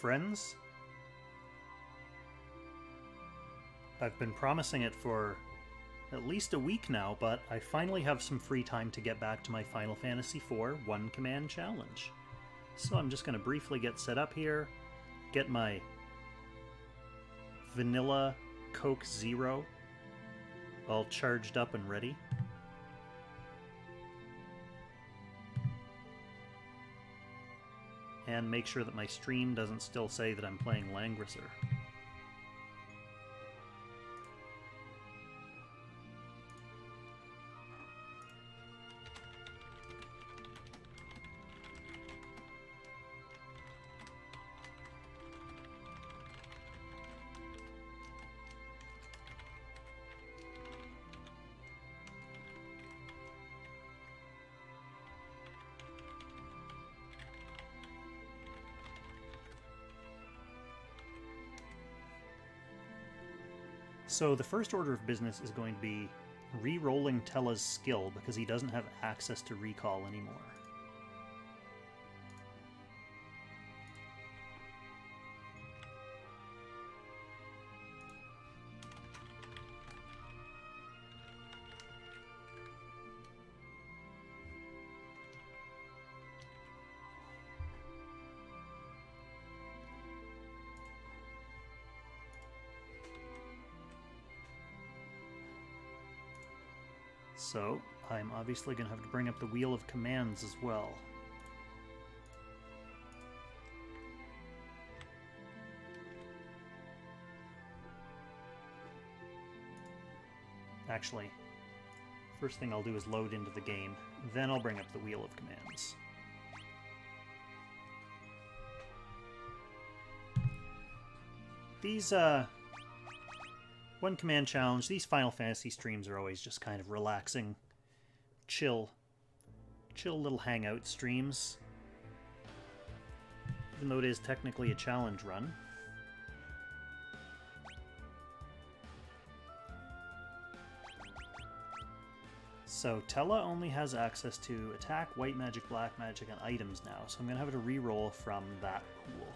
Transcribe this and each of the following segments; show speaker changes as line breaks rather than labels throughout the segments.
friends. I've been promising it for at least a week now, but I finally have some free time to get back to my Final Fantasy IV one-command challenge. So I'm just going to briefly get set up here, get my vanilla Coke Zero all charged up and ready. And make sure that my stream doesn't still say that I'm playing Langrisser. So the first order of business is going to be re-rolling Tella's skill because he doesn't have access to recall anymore. So, I'm obviously going to have to bring up the Wheel of Commands as well. Actually, first thing I'll do is load into the game, then I'll bring up the Wheel of Commands. These, one command challenge, these Final Fantasy streams are always just kind of relaxing, chill little hangout streams. Even though it is technically a challenge run. So Tella only has access to attack, white magic, black magic, and items now, so I'm going to have to re-roll from that pool.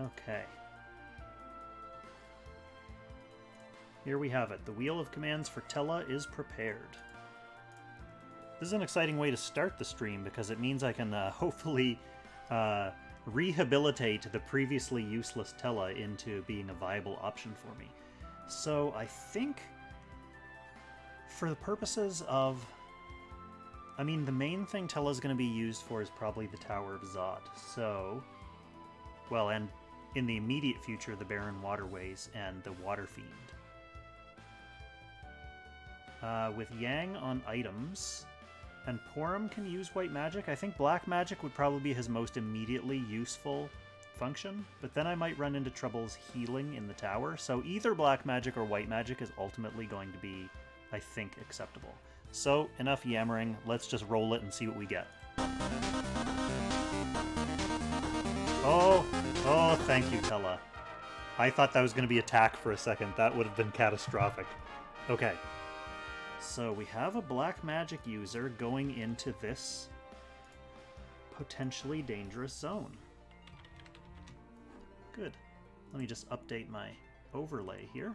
Okay. Here we have it. The Wheel of Commands for Tella is prepared. This is an exciting way to start the stream because it means I can hopefully rehabilitate the previously useless Tella into being a viable option for me. So I think for the purposes of... I mean, the main thing Tella's going to be used for is probably the Tower of Zod. So... Well, and in the immediate future, the Baron Waterways and the Water Fiend. With Yang on items, and Porum can use white magic. I think black magic would probably be his most immediately useful function, but then I might run into troubles healing in the tower, so either black magic or white magic is ultimately going to be, I think, acceptable. So, enough yammering, let's just roll it and see what we get. Oh, thank you, Tella. I thought that was going to be attack for a second. That would have been catastrophic. Okay. So we have a black magic user going into this potentially dangerous zone. Good. Let me just update my overlay here.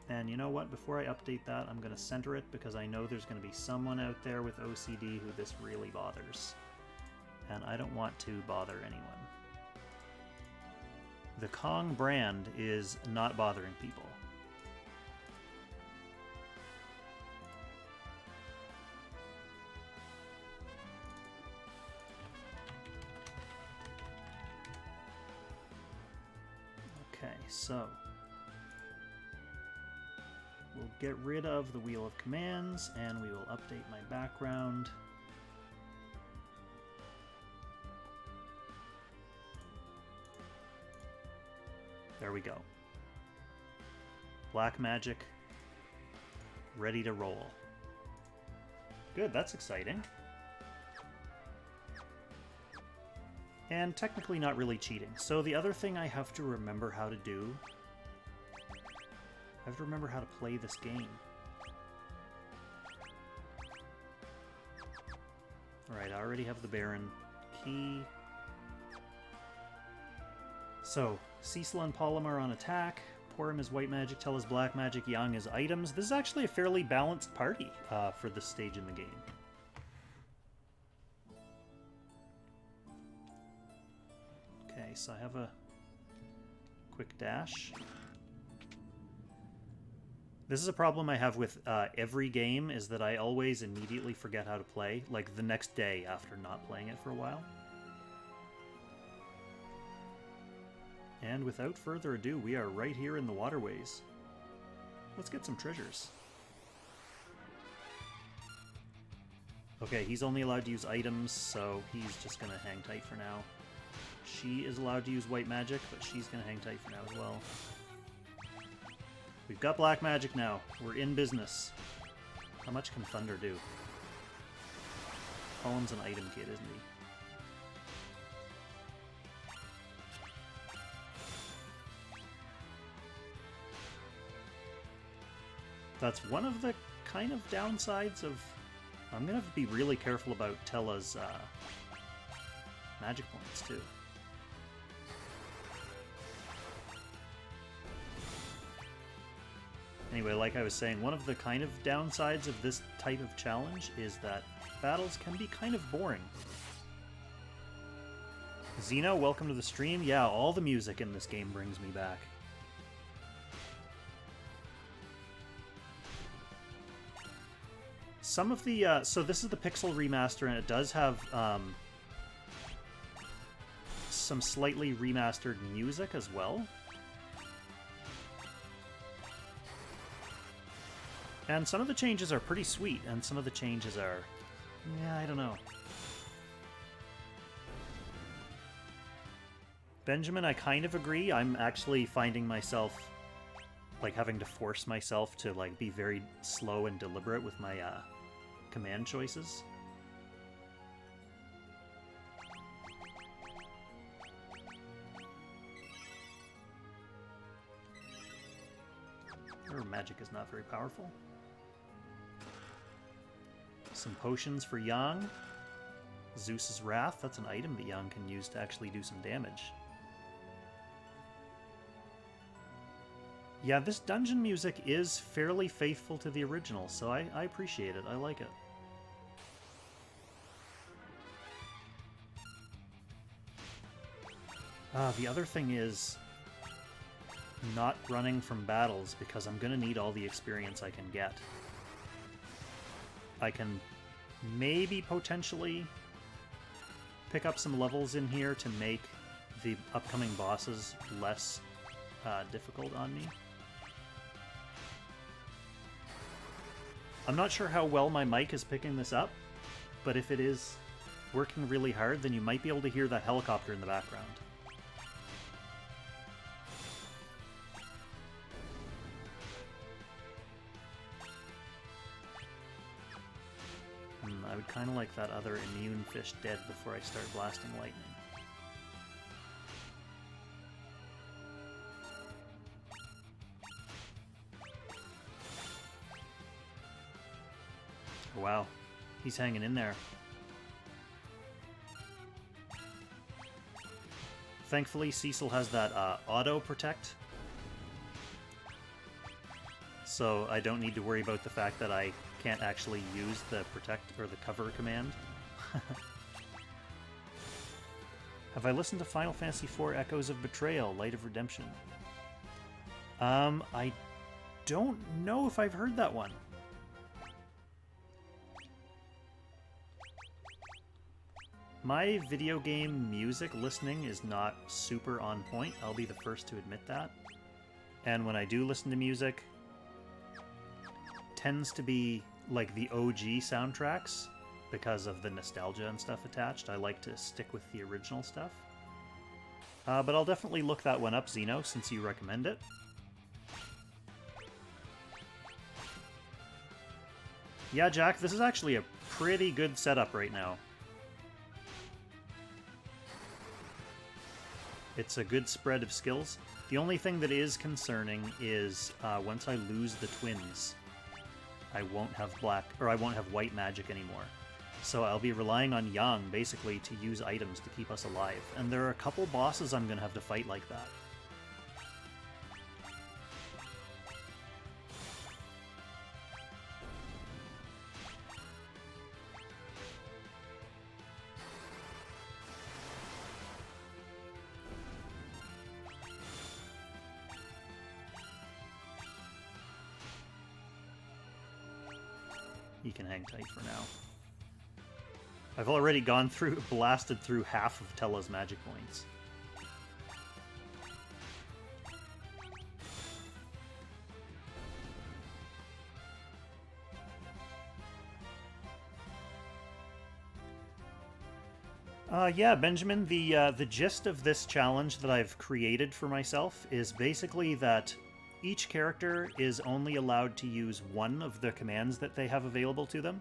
And you know what? Before I update that, I'm going to center it because I know there's going to be someone out there with OCD who this really bothers. And I don't want to bother anyone. The Kong brand is not bothering people. Okay, so we'll get rid of the Wheel of Commands and we will update my background. There we go. Black magic, ready to roll. Good, that's exciting. And technically not really cheating. So the other thing I have to remember how to do... I have to remember how to play this game. Alright, I already have the Baron key. So, Cecil and Polymer on attack. Porum is white magic, Tell is black magic, Yang is items. This is actually a fairly balanced party for this stage in the game. Okay, so I have a quick dash. This is a problem I have with every game, is that I always immediately forget how to play, like the next day after not playing it for a while. And without further ado, we are right here in the Waterways. Let's get some treasures. Okay, he's only allowed to use items, so he's just gonna hang tight for now. She is allowed to use white magic, but she's gonna hang tight for now as well. We've got black magic now. We're in business. How much can Thunder do? Column's an item kid, isn't he? That's one of the kind of downsides of... I'm going to have to be really careful about Tella's magic points, too. Anyway, like I was saying, one of the kind of downsides of this type of challenge is that battles can be kind of boring. Xeno, welcome to the stream. Yeah, all the music in this game brings me back. Some of the... so this is the Pixel Remaster, and it does have some slightly remastered music as well. And some of the changes are pretty sweet, and some of the changes are... yeah, I don't know. Benjamin, I kind of agree. I'm actually finding myself, like, having to force myself to, like, be very slow and deliberate with my command choices. Her magic is not very powerful. Some potions for Yang. Zeus's Wrath, that's an item that Yang can use to actually do some damage. Yeah, this dungeon music is fairly faithful to the original, so I appreciate it. I like it. The other thing is not running from battles, because I'm going to need all the experience I can get. I can maybe potentially pick up some levels in here to make the upcoming bosses less difficult on me. I'm not sure how well my mic is picking this up, but if it is working really hard, then you might be able to hear that helicopter in the background. I would kind of like that other immune fish dead before I start blasting lightning. Oh, wow, he's hanging in there. Thankfully, Cecil has that auto protect, so I don't need to worry about the fact that I can't actually use the protect or the cover command. Have I listened to Final Fantasy IV Echoes of Betrayal, Light of Redemption? I don't know if I've heard that one. My video game music listening is not super on point, I'll be the first to admit that. And when I do listen to music, tends to be like the OG soundtracks because of the nostalgia and stuff attached. I like to stick with the original stuff. But I'll definitely look that one up, Xeno, since you recommend it. Yeah, Jack, this is actually a pretty good setup right now. It's a good spread of skills. The only thing that is concerning is once I lose the twins, I won't have white magic anymore. So I'll be relying on Yang, basically, to use items to keep us alive. And there are a couple bosses I'm going to have to fight like that. He can hang tight for now. I've already blasted through half of Tella's magic points. Yeah, Benjamin, the gist of this challenge that I've created for myself is basically that each character is only allowed to use one of the commands that they have available to them.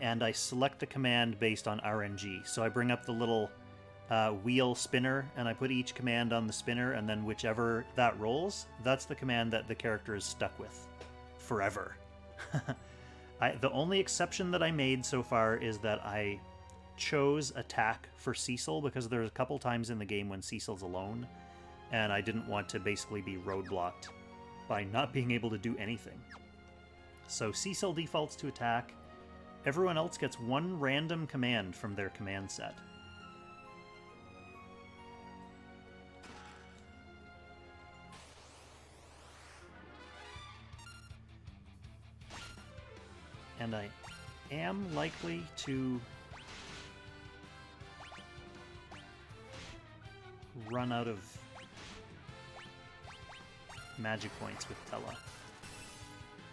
And I select the command based on RNG. So I bring up the little wheel spinner, and I put each command on the spinner, and then whichever that rolls, that's the command that the character is stuck with forever. The only exception that I made so far is that I chose attack for Cecil, because there's a couple times in the game when Cecil's alone, and I didn't want to basically be roadblocked by not being able to do anything. So Cecil defaults to attack. Everyone else gets one random command from their command set. And I am likely to run out of magic points with Tella.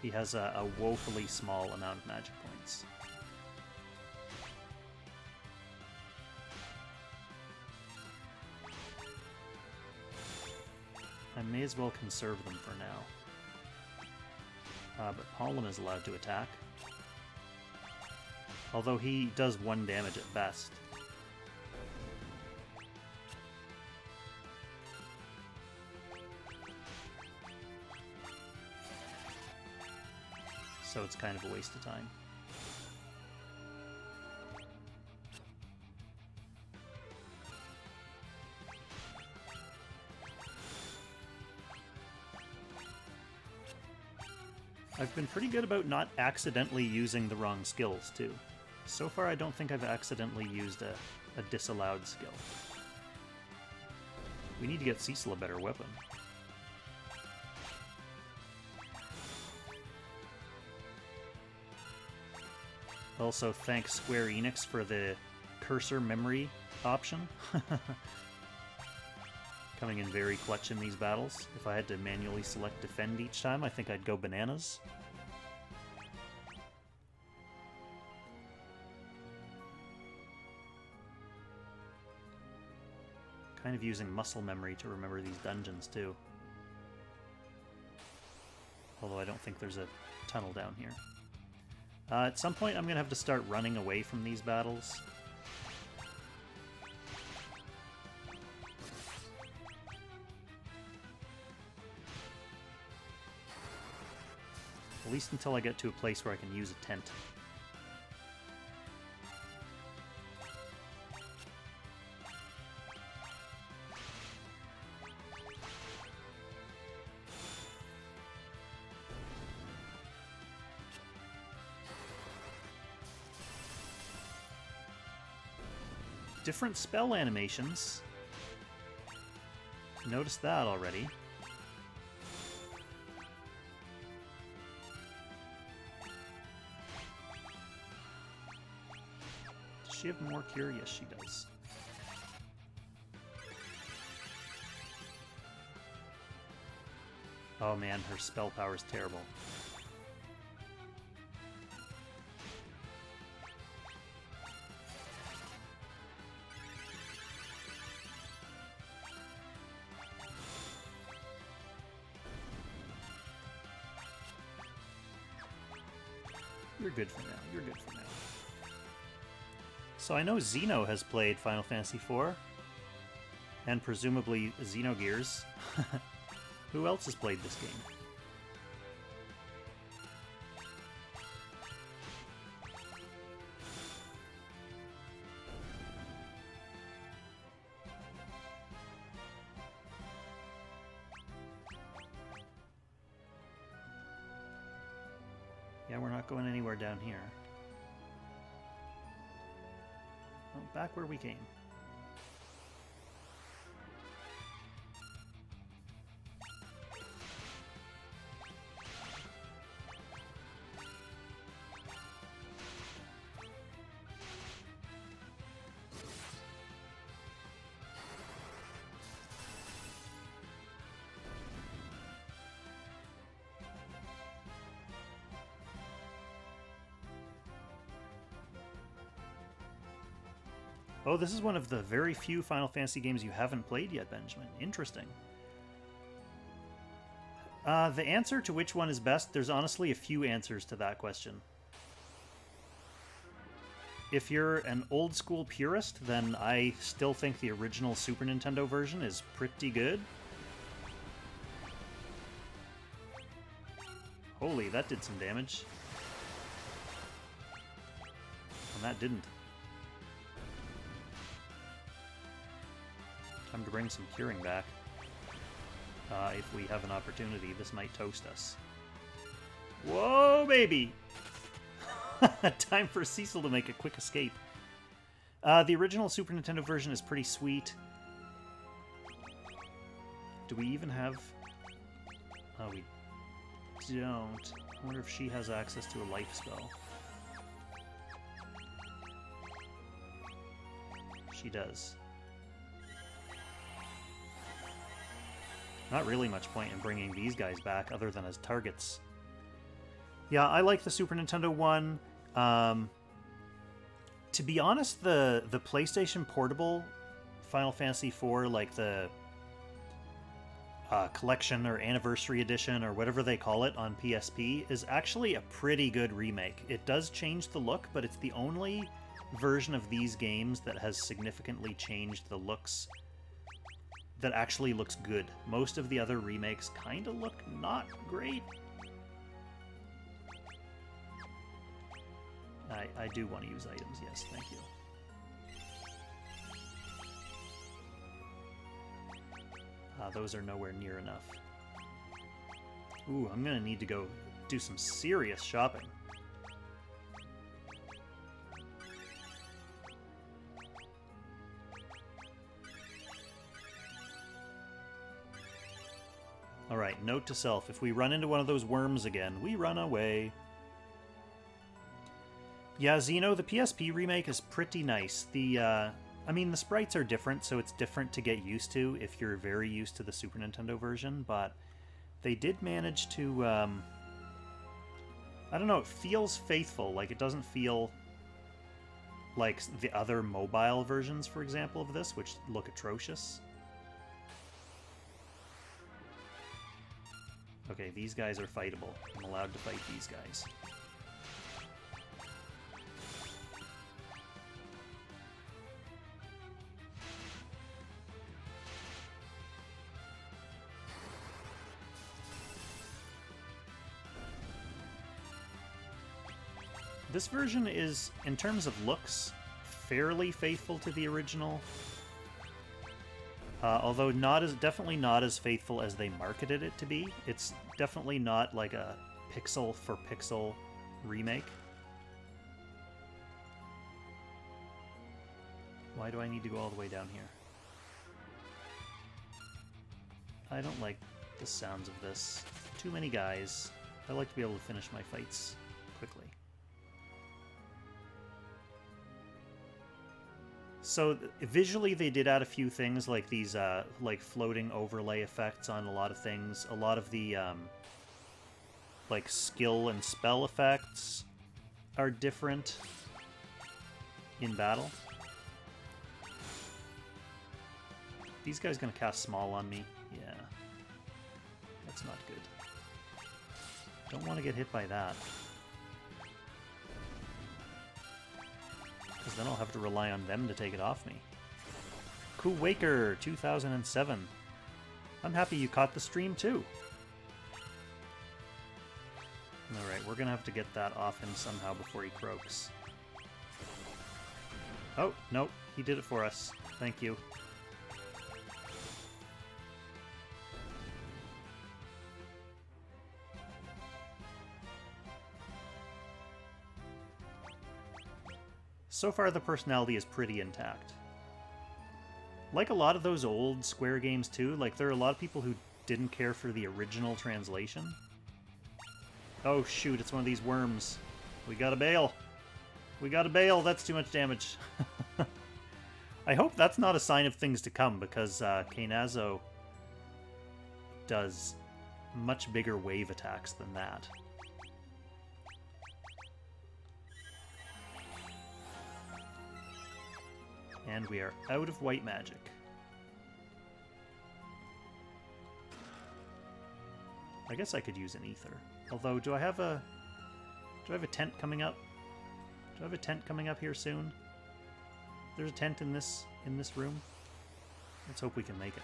He has a woefully small amount of magic points. I may as well conserve them for now. But Pollen is allowed to attack. Although he does 1 damage at best. So it's kind of a waste of time. I've been pretty good about not accidentally using the wrong skills, too. So far, I don't think I've accidentally used a disallowed skill. We need to get Cecil a better weapon. Also, thanks Square Enix for the cursor memory option. Coming in very clutch in these battles. If I had to manually select defend each time, I think I'd go bananas. Kind of using muscle memory to remember these dungeons, too. Although I don't think there's a tunnel down here. At some point, I'm going to have to start running away from these battles. At least until I get to a place where I can use a tent. Different spell animations. Noticed that already. Does she have more cure? Yes, she does. Oh man, her spell power is terrible. You're good for now. You're good for now. So I know Xeno has played Final Fantasy IV. And presumably Xenogears. Who else has played this game? Yeah, we're not going anywhere down here. Well, back where we came. Oh, this is one of the very few Final Fantasy games you haven't played yet, Benjamin. Interesting. The answer to which one is best, there's honestly a few answers to that question. If you're an old school purist, then I still think the original Super Nintendo version is pretty good. Holy, that did some damage. And that didn't. Time to bring some curing back. If we have an opportunity, this might toast us. Whoa, baby! Time for Cecil to make a quick escape. The original Super Nintendo version is pretty sweet. Do we even have... Oh, we don't. I wonder if she has access to a life spell. She does. Not really much point in bringing these guys back other than as targets. Yeah, I like the Super Nintendo one. To be honest, the PlayStation Portable Final Fantasy IV, like the collection or anniversary edition or whatever they call it on PSP, is actually a pretty good remake. It does change the look, but it's the only version of these games that has significantly changed the looks, that actually looks good. Most of the other remakes kind of look not great. I do want to use items, yes, thank you. Those are nowhere near enough. Ooh, I'm gonna need to go do some serious shopping. Alright, note to self, if we run into one of those worms again, we run away. Yeah, Xeno, the PSP remake is pretty nice. I mean, the sprites are different, so it's different to get used to if you're very used to the Super Nintendo version, but they did manage to, I don't know, it feels faithful. Like, it doesn't feel like the other mobile versions, for example, of this, which look atrocious. Okay, these guys are fightable. I'm allowed to fight these guys. This version is, in terms of looks, fairly faithful to the original. Although definitely not as faithful as they marketed it to be. It's definitely not like a pixel-for-pixel remake. Why do I need to go all the way down here? I don't like the sounds of this. Too many guys. I like to be able to finish my fights quickly. So visually they did add a few things like these like floating overlay effects on a lot of things. A lot of the like skill and spell effects are different in battle. These guys gonna cast small on me? Yeah. That's not good. Don't want to get hit by that. then I'll have to rely on them to take it off me. Kuwaker 2007. I'm happy you caught the stream too. Alright, we're gonna have to get that off him somehow before he croaks. Oh, nope, he did it for us. Thank you. So far, the personality is pretty intact. Like a lot of those old Square games, too, like there are a lot of people who didn't care for the original translation. Oh, shoot, it's one of these worms. We gotta bail. We gotta bail. That's too much damage. I hope that's not a sign of things to come, because Kainazo does much bigger wave attacks than that. And we are out of white magic. I guess I could use an ether. Although, do I have a tent coming up? Do I have a tent coming up here soon? There's a tent in this room. Let's hope we can make it.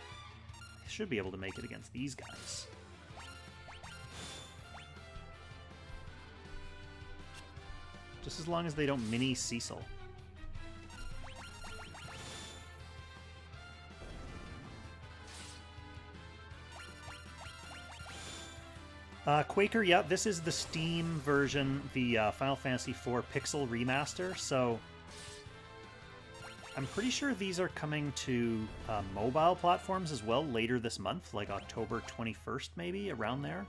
I should be able to make it against these guys. Just as long as they don't mini Cecil. Quaker, yeah, this is the Steam version, the Final Fantasy IV Pixel Remaster, so I'm pretty sure these are coming to mobile platforms as well later this month, like October 21st maybe, around there.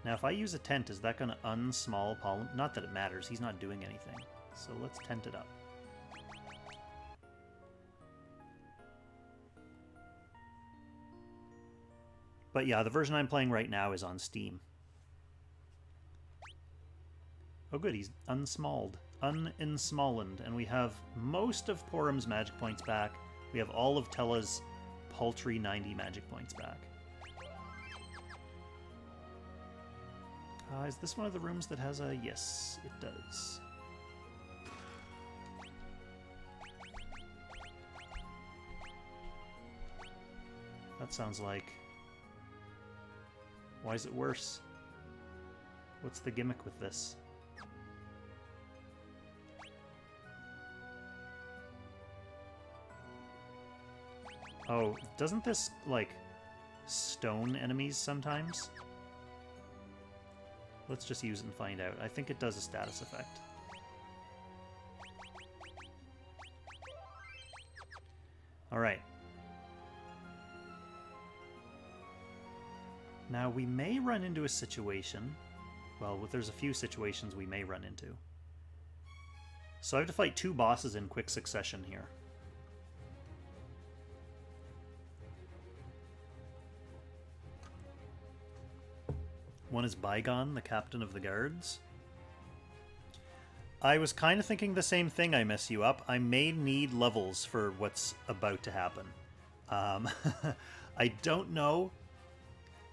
Now if I use a tent, is that going to unsmall Pollen? Not that it matters, he's not doing anything. So let's tent it up. But yeah, the version I'm playing right now is on Steam. Oh good, he's unsmalled. Uninsmallened. And we have most of Porum's magic points back. We have all of Tella's paltry 90 magic points back. Is this one of the rooms that has a... Yes, it does. That sounds like... Why is it worse? What's the gimmick with this? Oh, doesn't this, like, stone enemies sometimes? Let's just use it and find out. I think it does a status effect. Alright. Now, we may run into a situation... Well, there's a few situations we may run into. So I have to fight two bosses in quick succession here. One is Bygone, the captain of the guards. I was kind of thinking the same thing, I mess you up. I may need levels for what's about to happen. I don't know.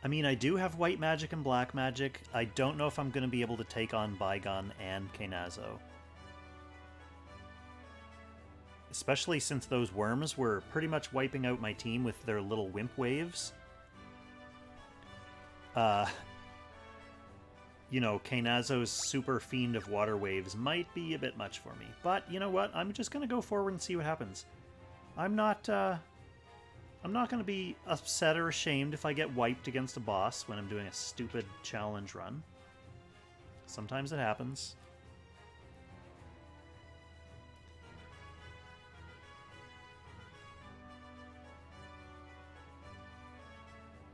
I mean, I do have white magic and black magic. I don't know if I'm going to be able to take on Bygone and Kainazo. Especially since those worms were pretty much wiping out my team with their little wimp waves. You know, Kainazo's super fiend of water waves might be a bit much for me. But, you know what? I'm just going to go forward and see what happens. I'm not going to be upset or ashamed if I get wiped against a boss when I'm doing a stupid challenge run. Sometimes it happens.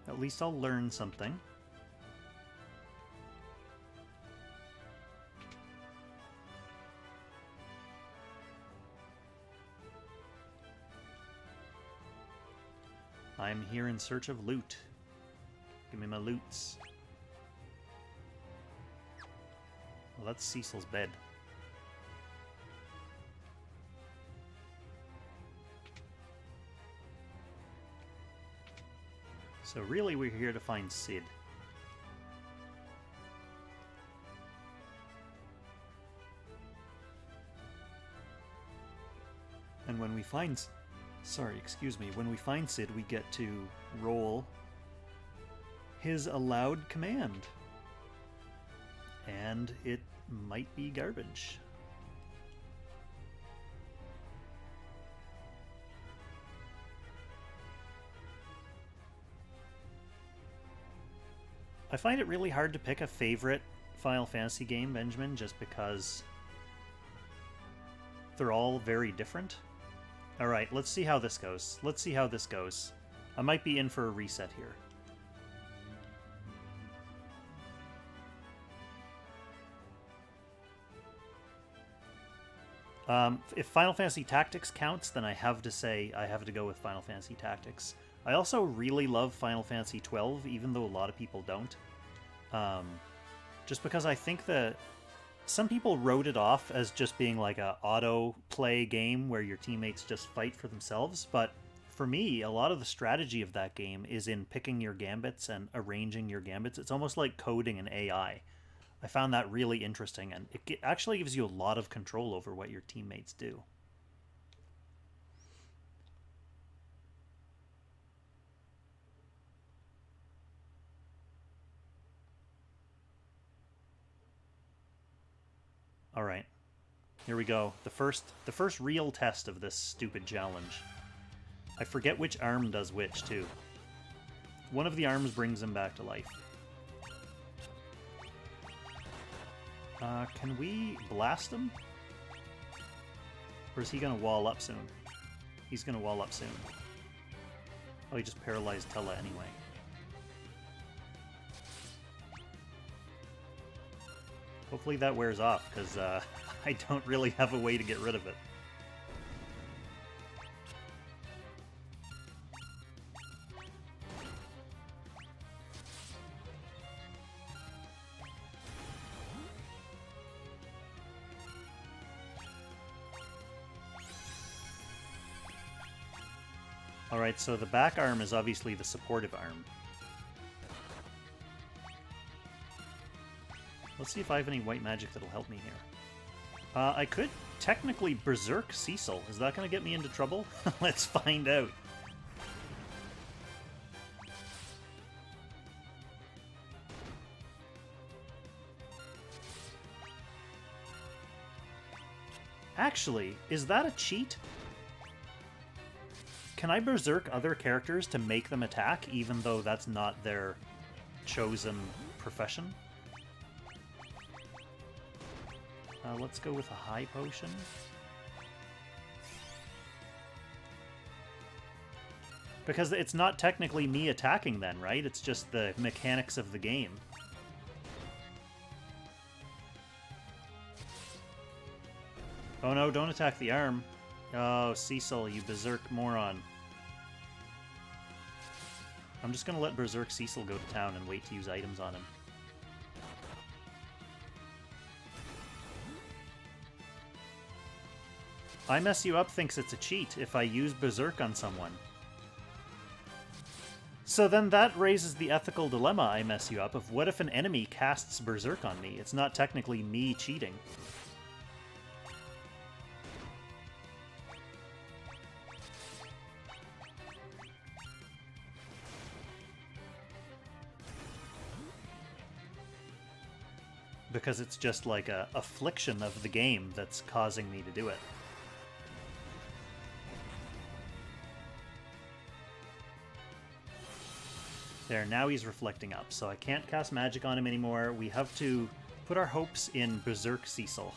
At least I'll learn something. I'm here in search of loot. Give me my loots. Well, that's Cecil's bed. So really we're here to find Sid. And when we find... Sorry, excuse me. When we find Sid, we get to roll his allowed command. And it might be garbage. I find it really hard to pick a favorite Final Fantasy game, Benjamin, just because they're all very different. Alright, let's see how this goes. Let's see how this goes. I might be in for a reset here. If Final Fantasy Tactics counts, then I have to say I have to go with Final Fantasy Tactics. I also really love Final Fantasy XII, even though a lot of people don't. Just because I think that some people wrote it off as just being like a auto-play game where your teammates just fight for themselves, but for me, a lot of the strategy of that game is in picking your gambits and arranging your gambits. It's almost like coding an AI. I found that really interesting, and it actually gives you a lot of control over what your teammates do. All right, here we go. The first real test of this stupid challenge. I forget which arm does which, too. One of the arms brings him back to life. Can we blast him? Or is he gonna wall up soon? He's gonna wall up soon. Oh, he just paralyzed Tella anyway. Hopefully that wears off, because I don't really have a way to get rid of it. Alright, so the back arm is obviously the supportive arm. Let's see if I have any white magic that'll help me here. I could technically Berserk Cecil. Is that going to get me into trouble? Let's find out. Actually, is that a cheat? Can I Berserk other characters to make them attack, even though that's not their chosen profession? Let's go with a high potion. Because it's not technically me attacking then, right? It's just the mechanics of the game. Oh no, don't attack the arm. Oh, Cecil, you Berserk moron. I'm just gonna let Berserk Cecil go to town and wait to use items on him. I Mess You Up thinks it's a cheat if I use Berserk on someone. So then that raises the ethical dilemma, I Mess You Up, of what if an enemy casts Berserk on me? It's not technically me cheating. Because it's just like a affliction of the game that's causing me to do it. There, now he's reflecting up, so I can't cast magic on him anymore. We have to put our hopes in Berserk Cecil.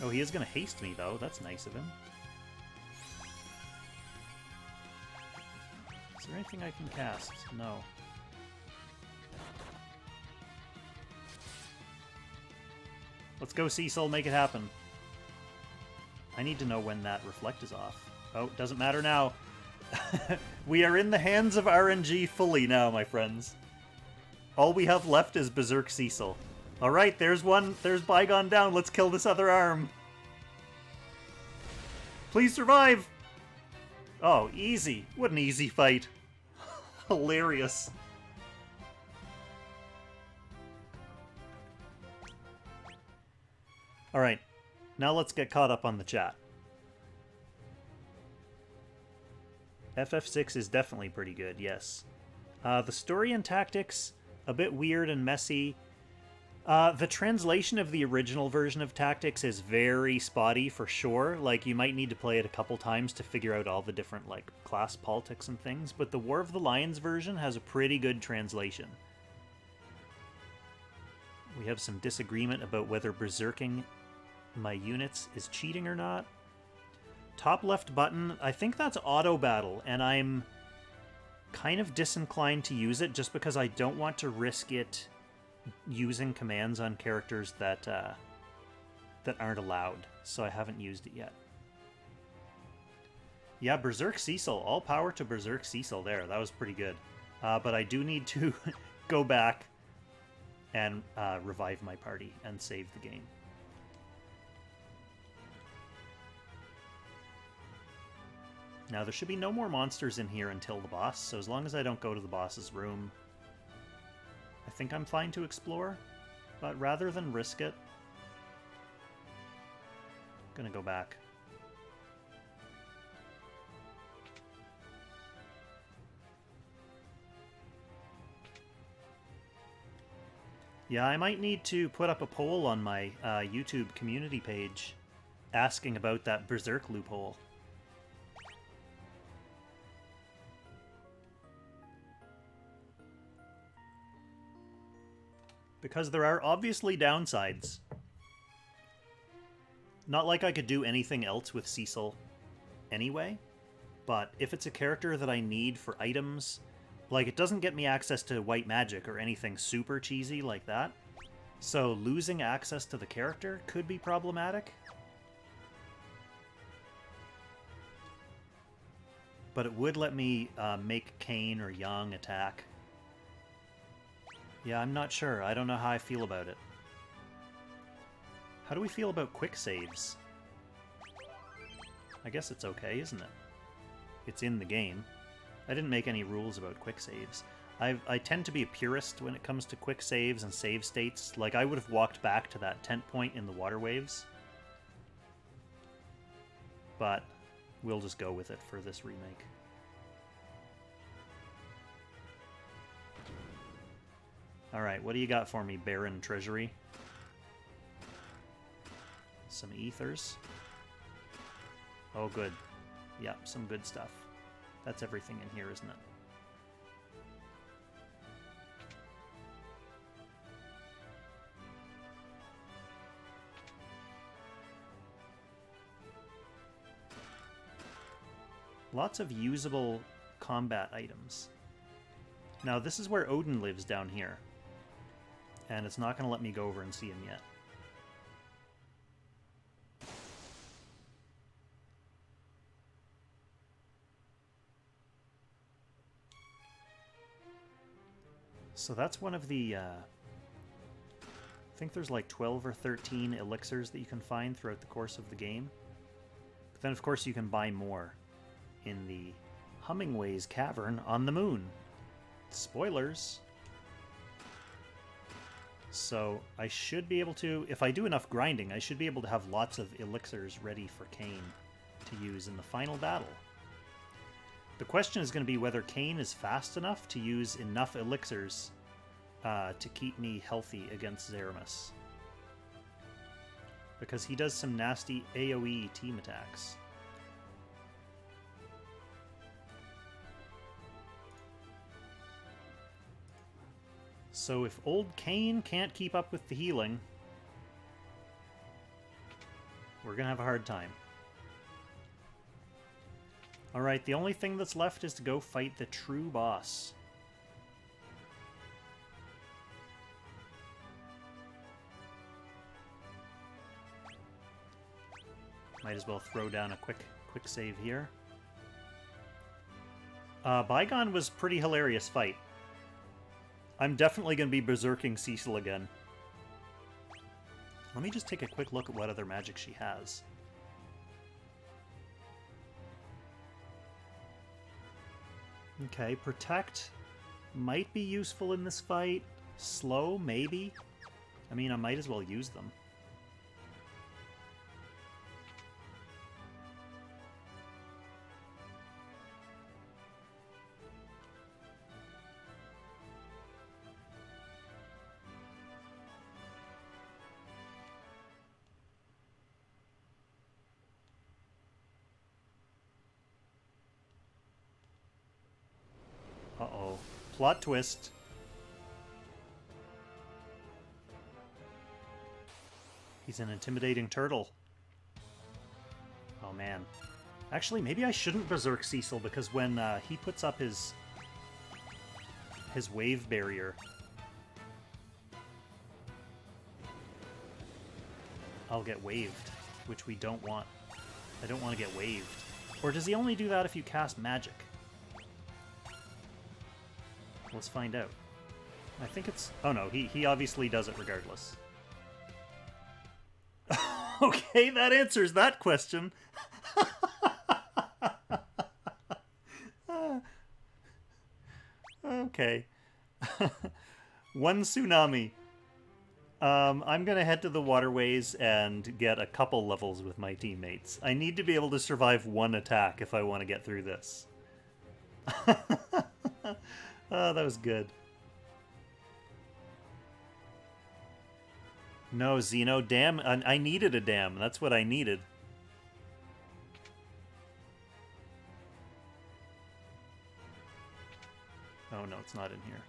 Oh, he is going to haste me, though. That's nice of him. Is there anything I can cast? No. Let's go, Cecil. Make it happen. I need to know when that reflect is off. Oh, doesn't matter now. We are in the hands of RNG fully now, my friends. All we have left is Berserk Cecil. Alright, there's one. There's Bygone down. Let's kill this other arm. Please survive! Oh, easy. What an easy fight. Hilarious. Alright. Now let's get caught up on the chat. FF6 is definitely pretty good, yes. The story and tactics, a bit weird and messy. The translation of the original version of Tactics is very spotty for sure. Like, you might need to play it a couple times to figure out all the different, like, class politics and things. But the War of the Lions version has a pretty good translation. We have some disagreement about whether berserking my units is cheating or not. Top left button, I think that's auto battle, and I'm kind of disinclined to use it just because I don't want to risk it using commands on characters that that aren't allowed, so I haven't used it yet. Yeah, Berserk Cecil. All power to Berserk Cecil there. That was pretty good. But I do need to go back and revive my party and save the game. Now, there should be no more monsters in here until the boss, so as long as I don't go to the boss's room, I think I'm fine to explore. But rather than risk it, I'm gonna go back. Yeah, I might need to put up a poll on my YouTube community page asking about that Berserk loophole. Because there are obviously downsides. Not like I could do anything else with Cecil anyway, but if it's a character that I need for items, like, it doesn't get me access to white magic or anything super cheesy like that, so losing access to the character could be problematic. But it would let me make Kane or Yang attack. Yeah, I'm not sure. I don't know how I feel about it. How do we feel about quick saves? I guess it's okay, isn't it? It's in the game. I didn't make any rules about quick saves. I tend to be a purist when it comes to quick saves and save states. Like, I would have walked back to that tent point in the Waterways. But we'll just go with it for this remake. Alright, what do you got for me, Baron Treasury? Some ethers. Oh, good. Yeah, some good stuff. That's everything in here, isn't it? Lots of usable combat items. Now, this is where Odin lives down here. And it's not going to let me go over and see him yet. So that's one of the, I think there's like 12 or 13 elixirs that you can find throughout the course of the game. But then, of course, you can buy more in the Hummingway's Cavern on the moon. Spoilers! So I should be able to, if I do enough grinding, I should be able to have lots of elixirs ready for Kane to use in the final battle. The question is going to be whether Kane is fast enough to use enough elixirs to keep me healthy against Zeramis. Because he does some nasty AoE team attacks. So if old Kane can't keep up with the healing, we're going to have a hard time. Alright, the only thing that's left is to go fight the true boss. Might as well throw down a quick save here. Bygone was pretty hilarious fight. I'm definitely going to be berserking Cecil again. Let me just take a quick look at what other magic she has. Okay, Protect might be useful in this fight. Slow, maybe. I mean, I might as well use them. Plot twist. He's an intimidating turtle. Oh, man. Actually, maybe I shouldn't Berserk Cecil, because when he puts up his wave barrier, I'll get waved, which we don't want. I don't want to get waved. Or does he only do that if you cast magic? Let's find out. I think it's... Oh no, he obviously does it regardless. Okay, that answers that question. Okay. One tsunami. I'm gonna head to the waterways and get a couple levels with my teammates. I need to be able to survive one attack if I want to get through this. Oh, that was good. No, Zeno, dam. I needed a dam. That's what I needed. Oh, no, it's not in here.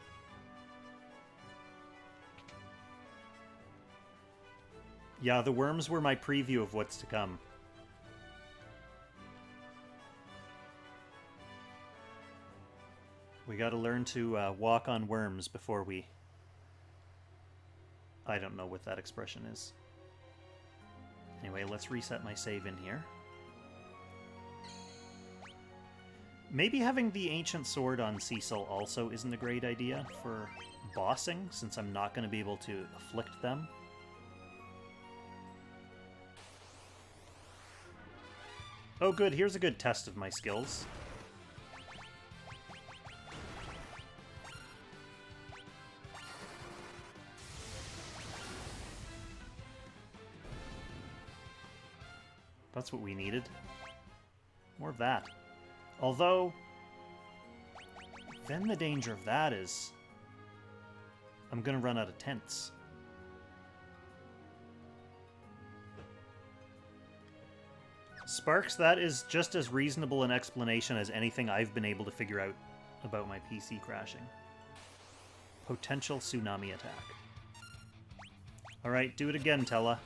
Yeah, the worms were my preview of what's to come. We gotta learn to walk on worms before we... I don't know what that expression is. Anyway, let's reset my save in here. Maybe having the Ancient Sword on Cecil also isn't a great idea for bossing, since I'm not going to be able to afflict them. Oh good, here's a good test of my skills. That's what we needed. More of that. Although, then the danger of that is I'm gonna run out of tents. Sparks, that is just as reasonable an explanation as anything I've been able to figure out about my PC crashing. Potential tsunami attack. Alright, do it again, Tella.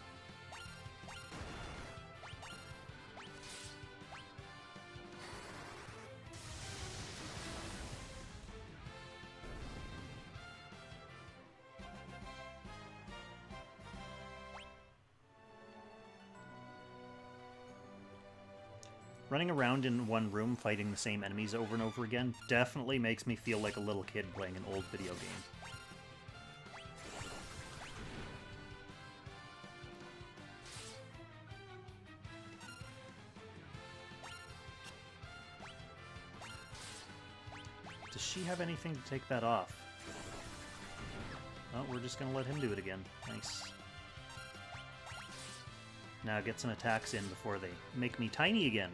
Running around in one room fighting the same enemies over and over again definitely makes me feel like a little kid playing an old video game. Does she have anything to take that off? Oh, we're just gonna let him do it again. Nice. Now get some attacks in before they make me tiny again.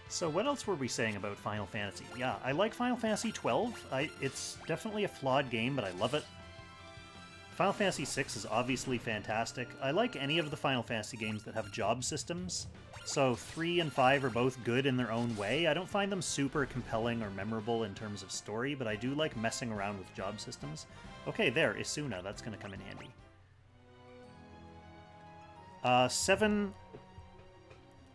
So what else were we saying about Final Fantasy? Yeah, I like Final Fantasy XII. It's definitely a flawed game, but I love it. Final Fantasy VI is obviously fantastic. I like any of the Final Fantasy games that have job systems. So 3 and 5 are both good in their own way. I don't find them super compelling or memorable in terms of story, but I do like messing around with job systems. Okay, there, Isuna. That's going to come in handy. 7...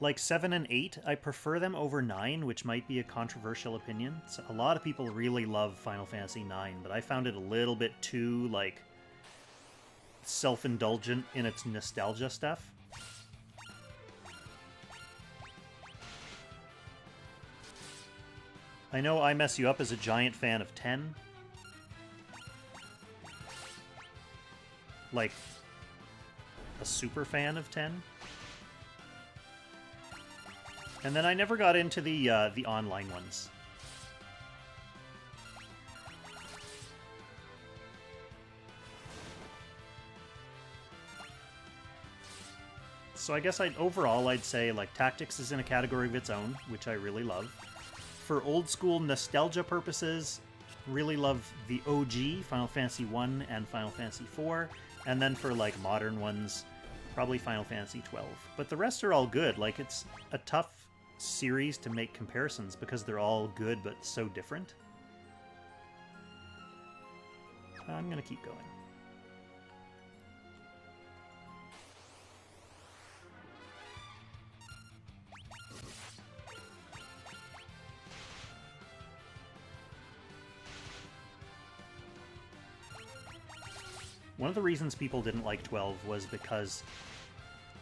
Like 7 and 8, I prefer them over 9, which might be a controversial opinion. So a lot of people really love Final Fantasy 9, but I found it a little bit too, like, self-indulgent in its nostalgia stuff. I know I Mess You Up is a giant fan of 10. Like, a super fan of 10. And then I never got into the online ones. So I guess overall I'd say like Tactics is in a category of its own, which I really love. For old school nostalgia purposes, really love the OG, Final Fantasy 1 and Final Fantasy 4, and then for like modern ones, probably Final Fantasy 12. But the rest are all good. Like, it's a tough series to make comparisons because they're all good but so different. I'm gonna keep going. One of the reasons people didn't like 12 was because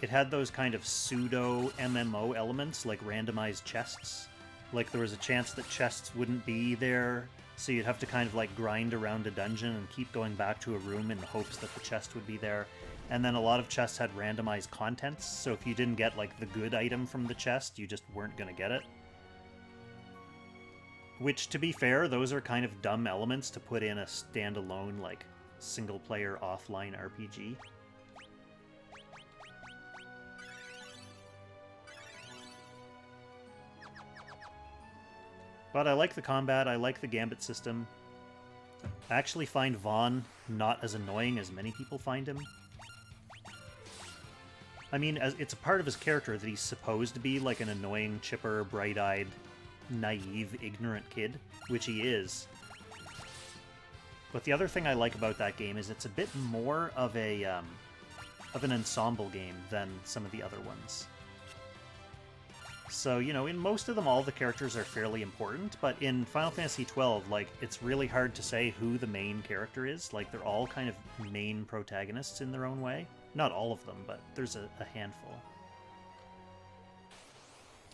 it had those kind of pseudo MMO elements, like randomized chests. Like, there was a chance that chests wouldn't be there, so you'd have to kind of like grind around a dungeon and keep going back to a room in the hopes that the chest would be there. And then a lot of chests had randomized contents, so if you didn't get like the good item from the chest, you just weren't gonna get it. Which, to be fair, those are kind of dumb elements to put in a standalone, like, single-player offline RPG. But I like the combat, I like the gambit system. I actually find Vaughn not as annoying as many people find him. I mean, it's a part of his character that he's supposed to be like an annoying, chipper, bright-eyed, naive, ignorant kid, which he is. But the other thing I like about that game is it's a bit more of an ensemble game than some of the other ones. So, you know, in most of them, all the characters are fairly important, but in Final Fantasy XII, like, it's really hard to say who the main character is. Like, they're all kind of main protagonists in their own way. Not all of them, but there's a handful.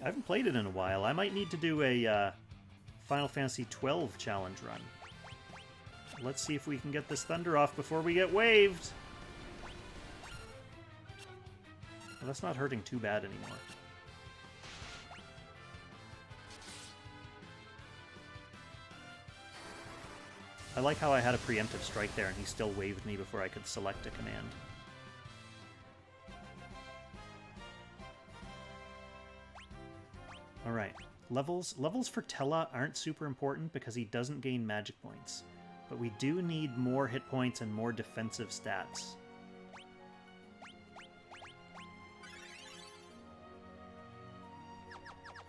I haven't played it in a while. I might need to do a Final Fantasy XII challenge run. Let's see if we can get this thunder off before we get waved! Well, that's not hurting too bad anymore. I like how I had a preemptive strike there and he still waved me before I could select a command. Alright, levels for Tella aren't super important because he doesn't gain magic points. But we do need more hit points and more defensive stats.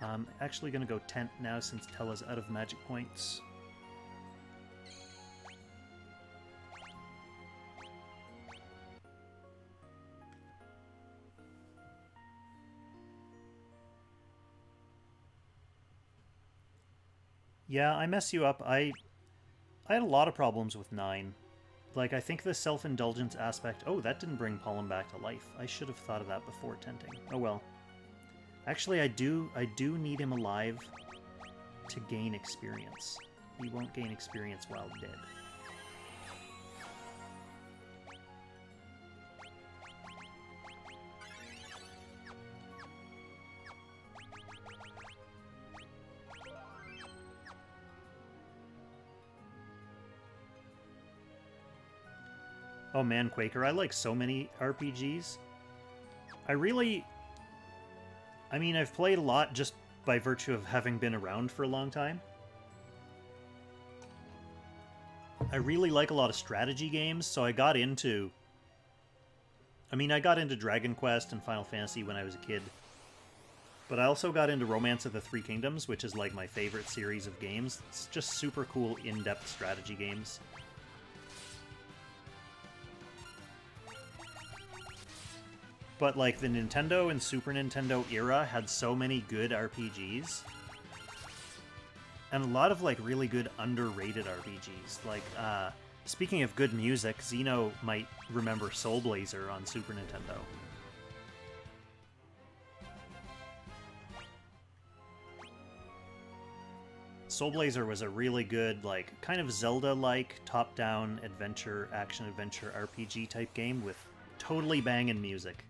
I'm actually going to go Tent now since Tella's out of magic points. Yeah, I mess you up. I had a lot of problems with 9. Like, I think the self-indulgence aspect... Oh, that didn't bring Pollen back to life. I should have thought of that before tenting. Oh well. Actually, I do need him alive to gain experience. He won't gain experience while dead. Oh man, Quaker, I like so many RPGs. I mean, I've played a lot just by virtue of having been around for a long time. I really like a lot of strategy games, so I got into... I mean, I got into Dragon Quest and Final Fantasy when I was a kid. But I also got into Romance of the Three Kingdoms, which is like my favorite series of games. It's just super cool, in-depth strategy games. But, like, the Nintendo and Super Nintendo era had so many good RPGs. And a lot of, like, really good underrated RPGs. Like, speaking of good music, Xeno might remember Soul Blazer on Super Nintendo. Soul Blazer was a really good, like, kind of Zelda-like, top-down adventure, action-adventure RPG type game with totally banging music.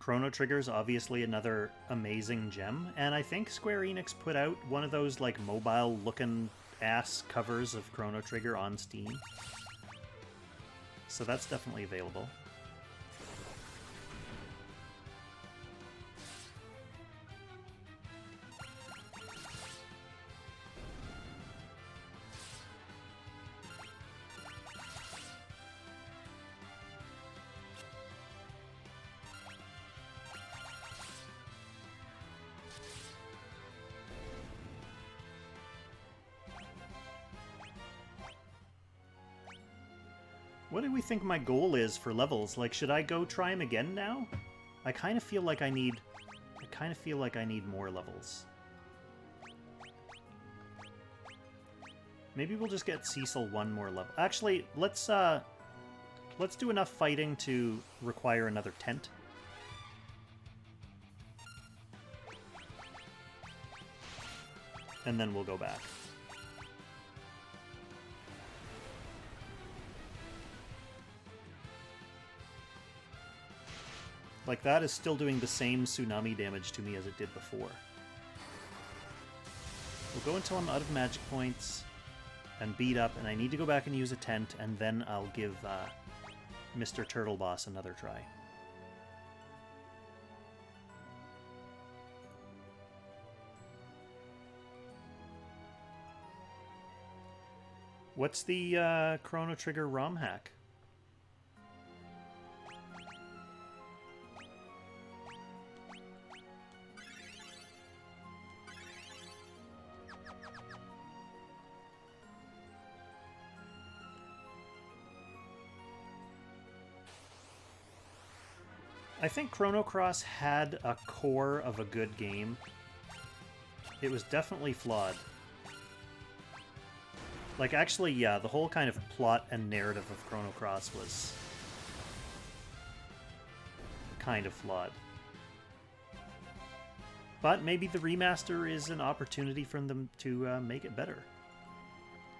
Chrono Trigger's obviously another amazing gem, and I think Square Enix put out one of those like mobile-looking ass covers of Chrono Trigger on Steam. So that's definitely available. What do we think my goal is for levels? Like, should I go try them again now? I kind of feel like I need... more levels. Maybe we'll just get Cecil one more level. Actually, let's do enough fighting to require another tent. And then we'll go back. Like, that is still doing the same tsunami damage to me as it did before. We'll go until I'm out of magic points and beat up, and I need to go back and use a tent, and then I'll give Mr. Turtle Boss another try. What's the Chrono Trigger ROM hack? I think Chrono Cross had a core of a good game. It was definitely flawed. Like, actually, yeah, the whole kind of plot and narrative of Chrono Cross was kind of flawed. But maybe the remaster is an opportunity for them to make it better.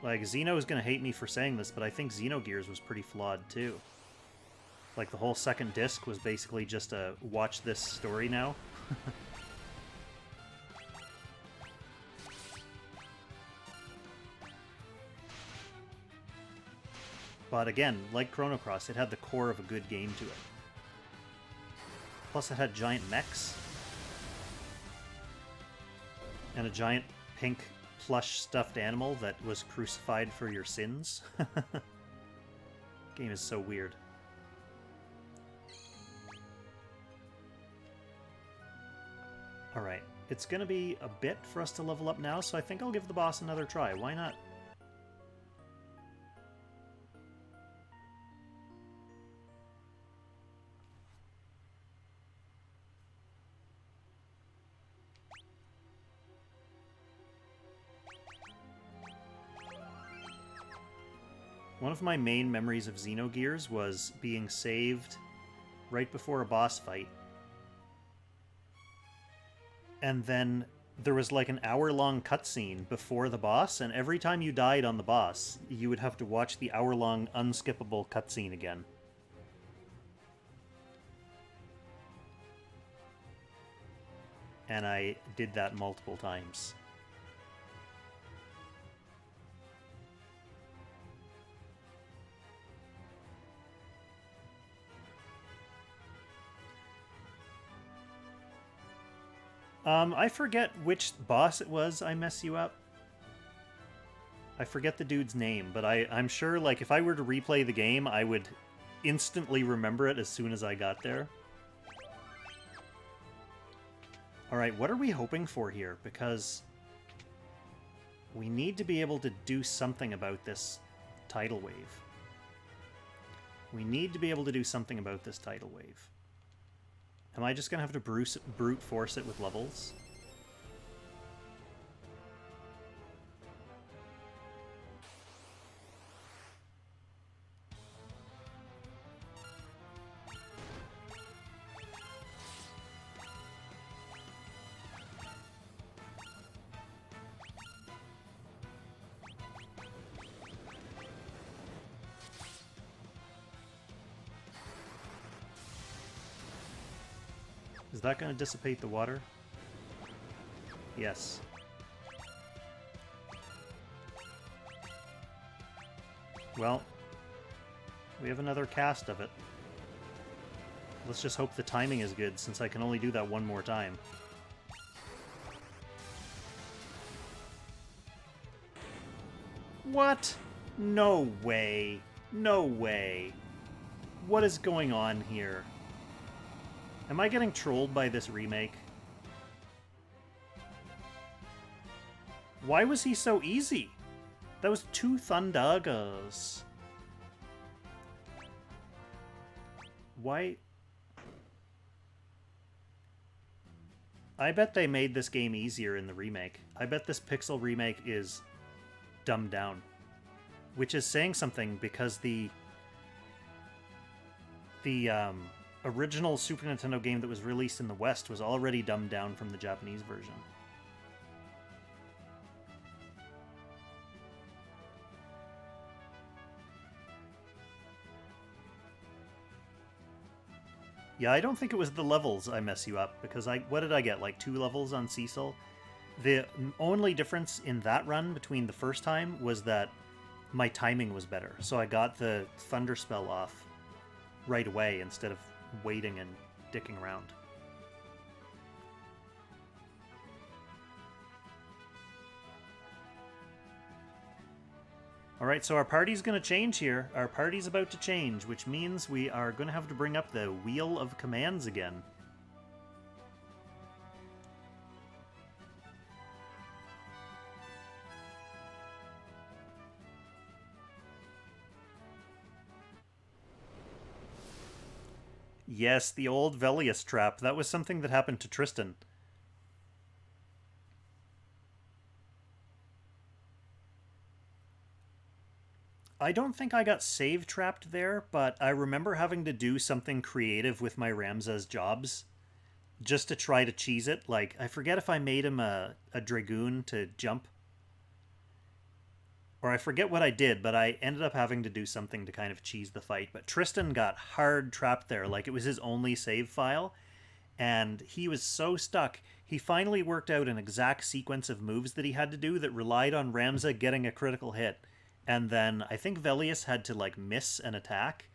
Like, Xeno's gonna hate me for saying this, but I think Xenogears was pretty flawed, too. Like, the whole second disc was basically just a watch this story now. But again, like Chrono Cross, it had the core of a good game to it. Plus it had giant mechs. And a giant pink plush stuffed animal that was crucified for your sins. Game is so weird. Alright, it's gonna be a bit for us to level up now, so I think I'll give the boss another try. Why not? One of my main memories of Xenogears was being saved right before a boss fight. And then there was like an hour-long cutscene before the boss, and every time you died on the boss, you would have to watch the hour-long unskippable cutscene again. And I did that multiple times. I forget which boss it was I mess you up. I forget the dude's name, but I'm sure, like, if I were to replay the game, I would instantly remember it as soon as I got there. Alright, what are we hoping for here? Because we need to be able to do something about this tidal wave. We need to be able to do something about this tidal wave. Am I just going to have to brute force it with levels? Is that going to dissipate the water? Yes. Well, we have another cast of it. Let's just hope the timing is good, since I can only do that one more time. What? No way. No way. What is going on here? Am I getting trolled by this remake? Why was he so easy? That was 2 Thundagas. Why? I bet they made this game easier in the remake. I bet this Pixel remake is dumbed down. Which is saying something, because the original Super Nintendo game that was released in the West was already dumbed down from the Japanese version. Yeah, I don't think it was the levels I mess you up, because what did I get, like 2 levels on Cecil? The only difference in that run between the first time was that my timing was better, so I got the Thunder spell off right away instead of waiting and dicking around. Alright, so our party's going to change here. Our party's about to change, which means we are going to have to bring up the Wheel of Commands again. Yes, the old Velius trap. That was something that happened to Tristan. I don't think I got save trapped there, but I remember having to do something creative with my Ramses jobs just to try to cheese it. Like, I forget if I made him a Dragoon to jump. Or I forget what I did, but I ended up having to do something to kind of cheese the fight. But Tristan got hard trapped there, like it was his only save file. And he was so stuck, he finally worked out an exact sequence of moves that he had to do that relied on Ramza getting a critical hit. And then I think Velius had to, like, miss an attack.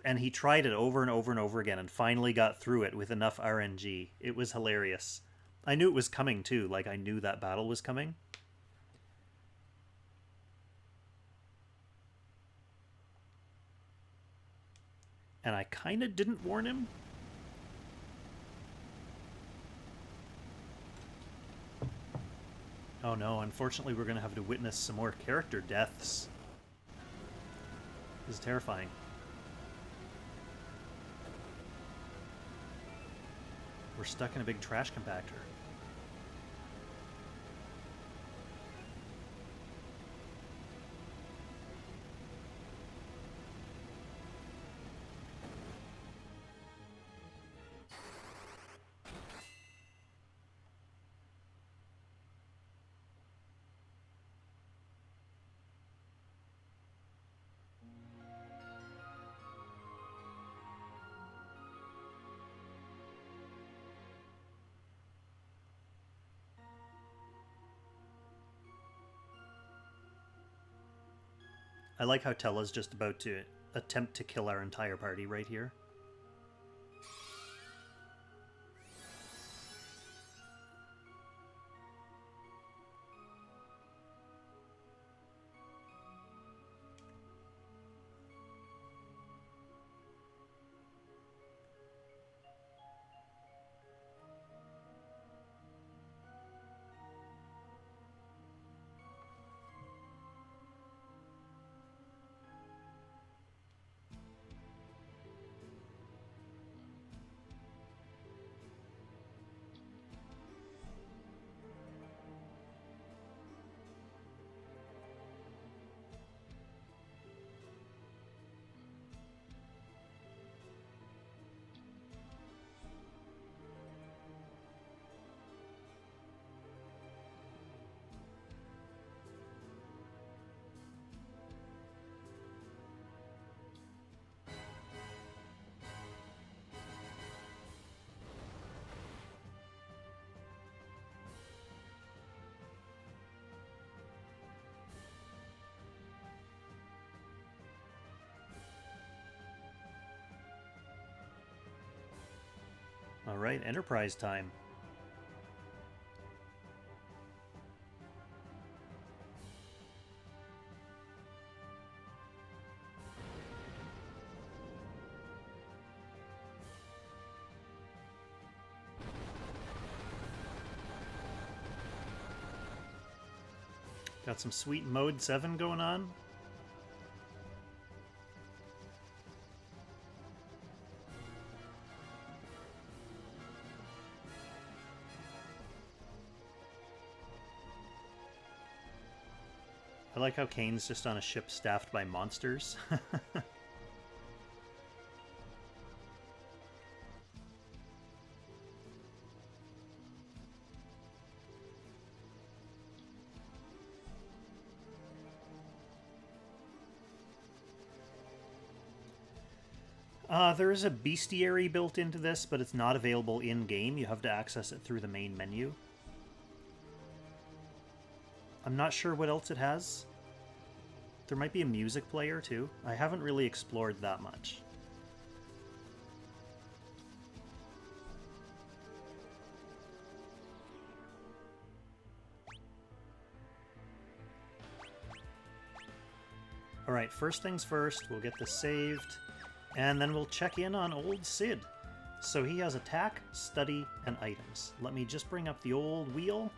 And he tried it over and over and over again and finally got through it with enough RNG. It was hilarious. I knew it was coming, too. Like, I knew that battle was coming. And I kind of didn't warn him. Oh no, unfortunately we're going to have to witness some more character deaths. This is terrifying. We're stuck in a big trash compactor. I like how Tella's just about to attempt to kill our entire party right here. Alright, Enterprise time. Got some sweet Mode 7 going on. I like how Kane's just on a ship staffed by monsters. There is a bestiary built into this, but it's not available in-game. You have to access it through the main menu. I'm not sure what else it has. There might be a music player, too. I haven't really explored that much. Alright, first things first, we'll get this saved. And then we'll check in on old Sid. So he has attack, study, and items. Let me just bring up the old wheel.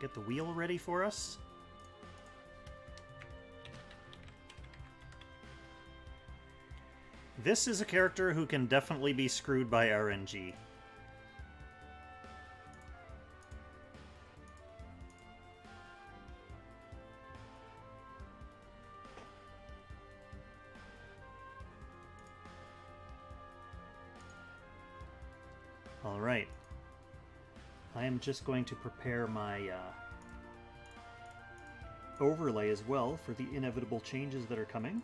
Get the wheel ready for us. This is a character who can definitely be screwed by RNG. Alright. I am just going to prepare my overlay as well for the inevitable changes that are coming.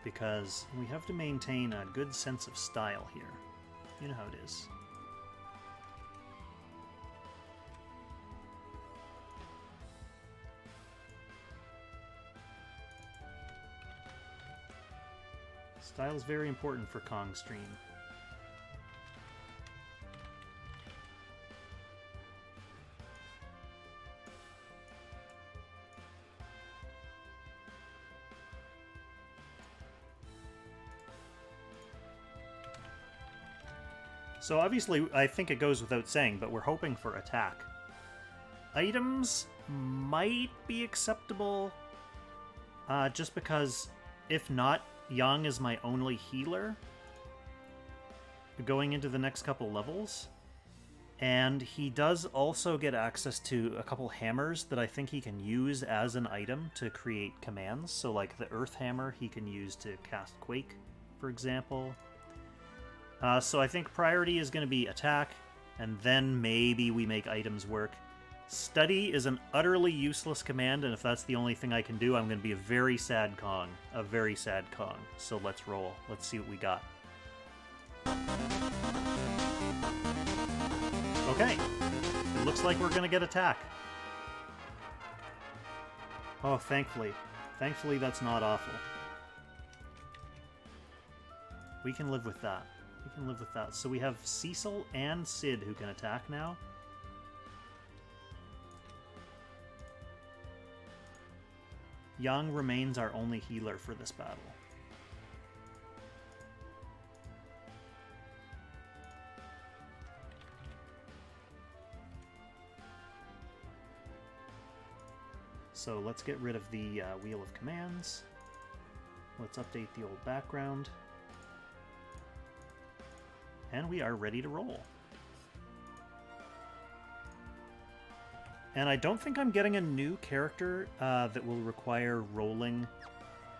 Because we have to maintain a good sense of style here. You know how it is. Style is very important for Kong Stream. So obviously, I think it goes without saying, but we're hoping for attack. Items might be acceptable, just because, if not, Yang is my only healer going into the next couple levels. And he does also get access to a couple hammers that I think he can use as an item to create commands. So like the Earth Hammer he can use to cast Quake, for example. So I think priority is going to be attack, and then maybe we make items work. Study is an utterly useless command, and if that's the only thing I can do, I'm going to be a very sad Kong. A very sad Kong. So let's roll. Let's see what we got. Okay. It looks like we're going to get attack. Oh, thankfully. Thankfully, that's not awful. We can live with that. We can live with that. So we have Cecil and Sid who can attack now. Yang remains our only healer for this battle. So let's get rid of the Wheel of Commands. Let's update the old background. And we are ready to roll. And I don't think I'm getting a new character that will require rolling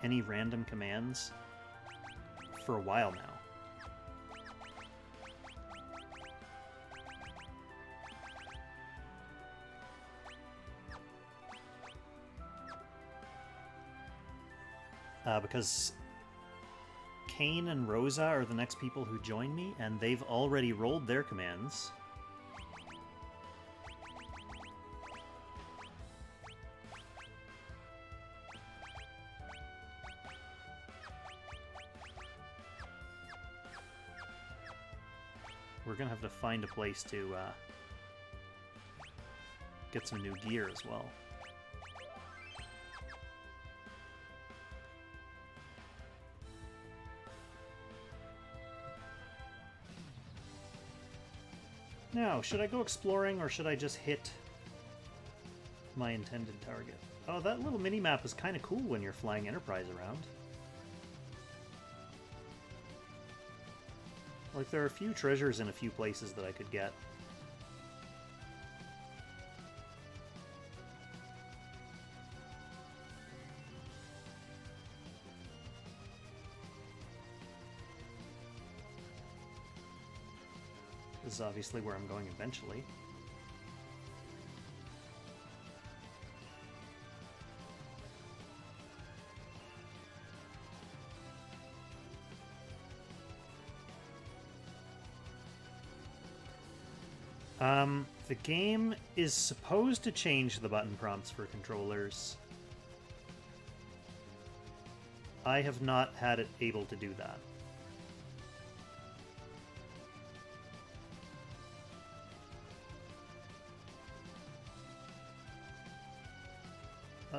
any random commands for a while now. Because Kane and Rosa are the next people who join me, and they've already rolled their commands. We're gonna have to find a place to get some new gear as well. Now, should I go exploring or should I just hit my intended target? Oh, that little mini-map is kind of cool when you're flying Enterprise around. Like, there are a few treasures in a few places that I could get. This is obviously where I'm going eventually. The game is supposed to change the button prompts for controllers. I have not had it able to do that.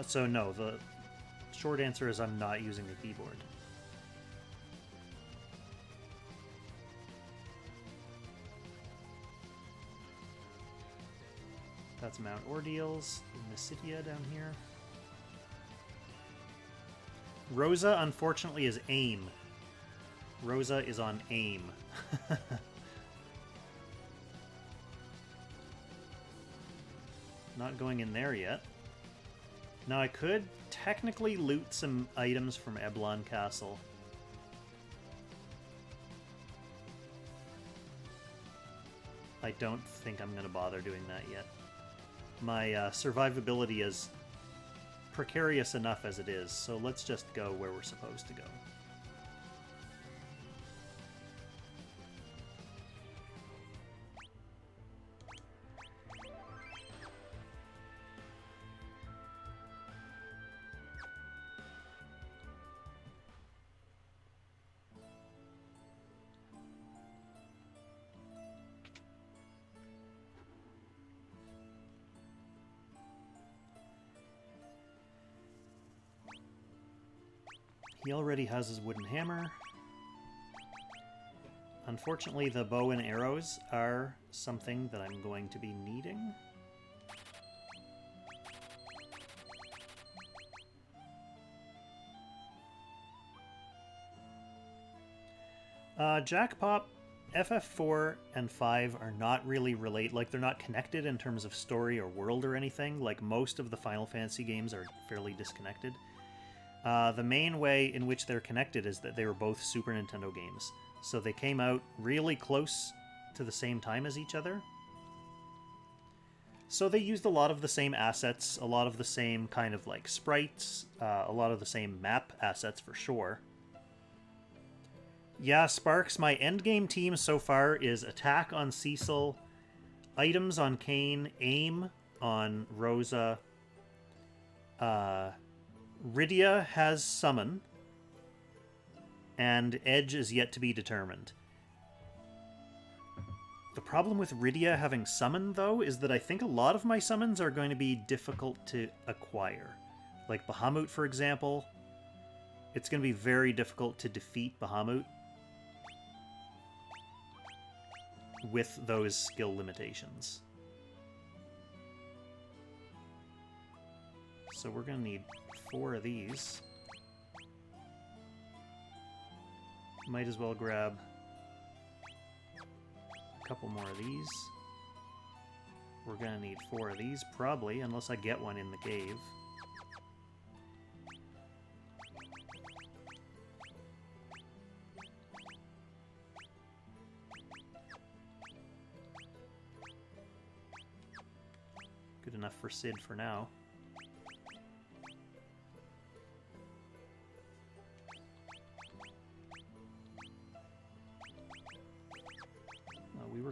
So no, the short answer is I'm not using the keyboard. That's Mount Ordeals, Mysidia down here. Rosa, unfortunately, is AIM. Rosa is on AIM. Not going in there yet. Now, I could technically loot some items from Eblon Castle. I don't think I'm going to bother doing that yet. My survivability is precarious enough as it is, so let's just go where we're supposed to go. He already has his wooden hammer. Unfortunately, the bow and arrows are something that I'm going to be needing. Jackpot, FF4 and 5 are not really related, like they're not connected in terms of story or world or anything. Like most of the Final Fantasy games are fairly disconnected. The main way in which they're connected is that they were both Super Nintendo games. So they came out really close to the same time as each other. So they used a lot of the same assets, a lot of the same kind of like sprites, a lot of the same map assets for sure. Yeah, Sparks, my endgame team so far is Attack on Cecil, Items on Kane, Aim on Rosa, Rydia has Summon, and Edge is yet to be determined. The problem with Rydia having Summon, though, is that I think a lot of my summons are going to be difficult to acquire. Like Bahamut, for example. It's going to be very difficult to defeat Bahamut with those skill limitations. So we're going to need 4 of these. Might as well grab a couple more of these. We're going to need 4 of these, probably, unless I get one in the cave. Good enough for Sid for now.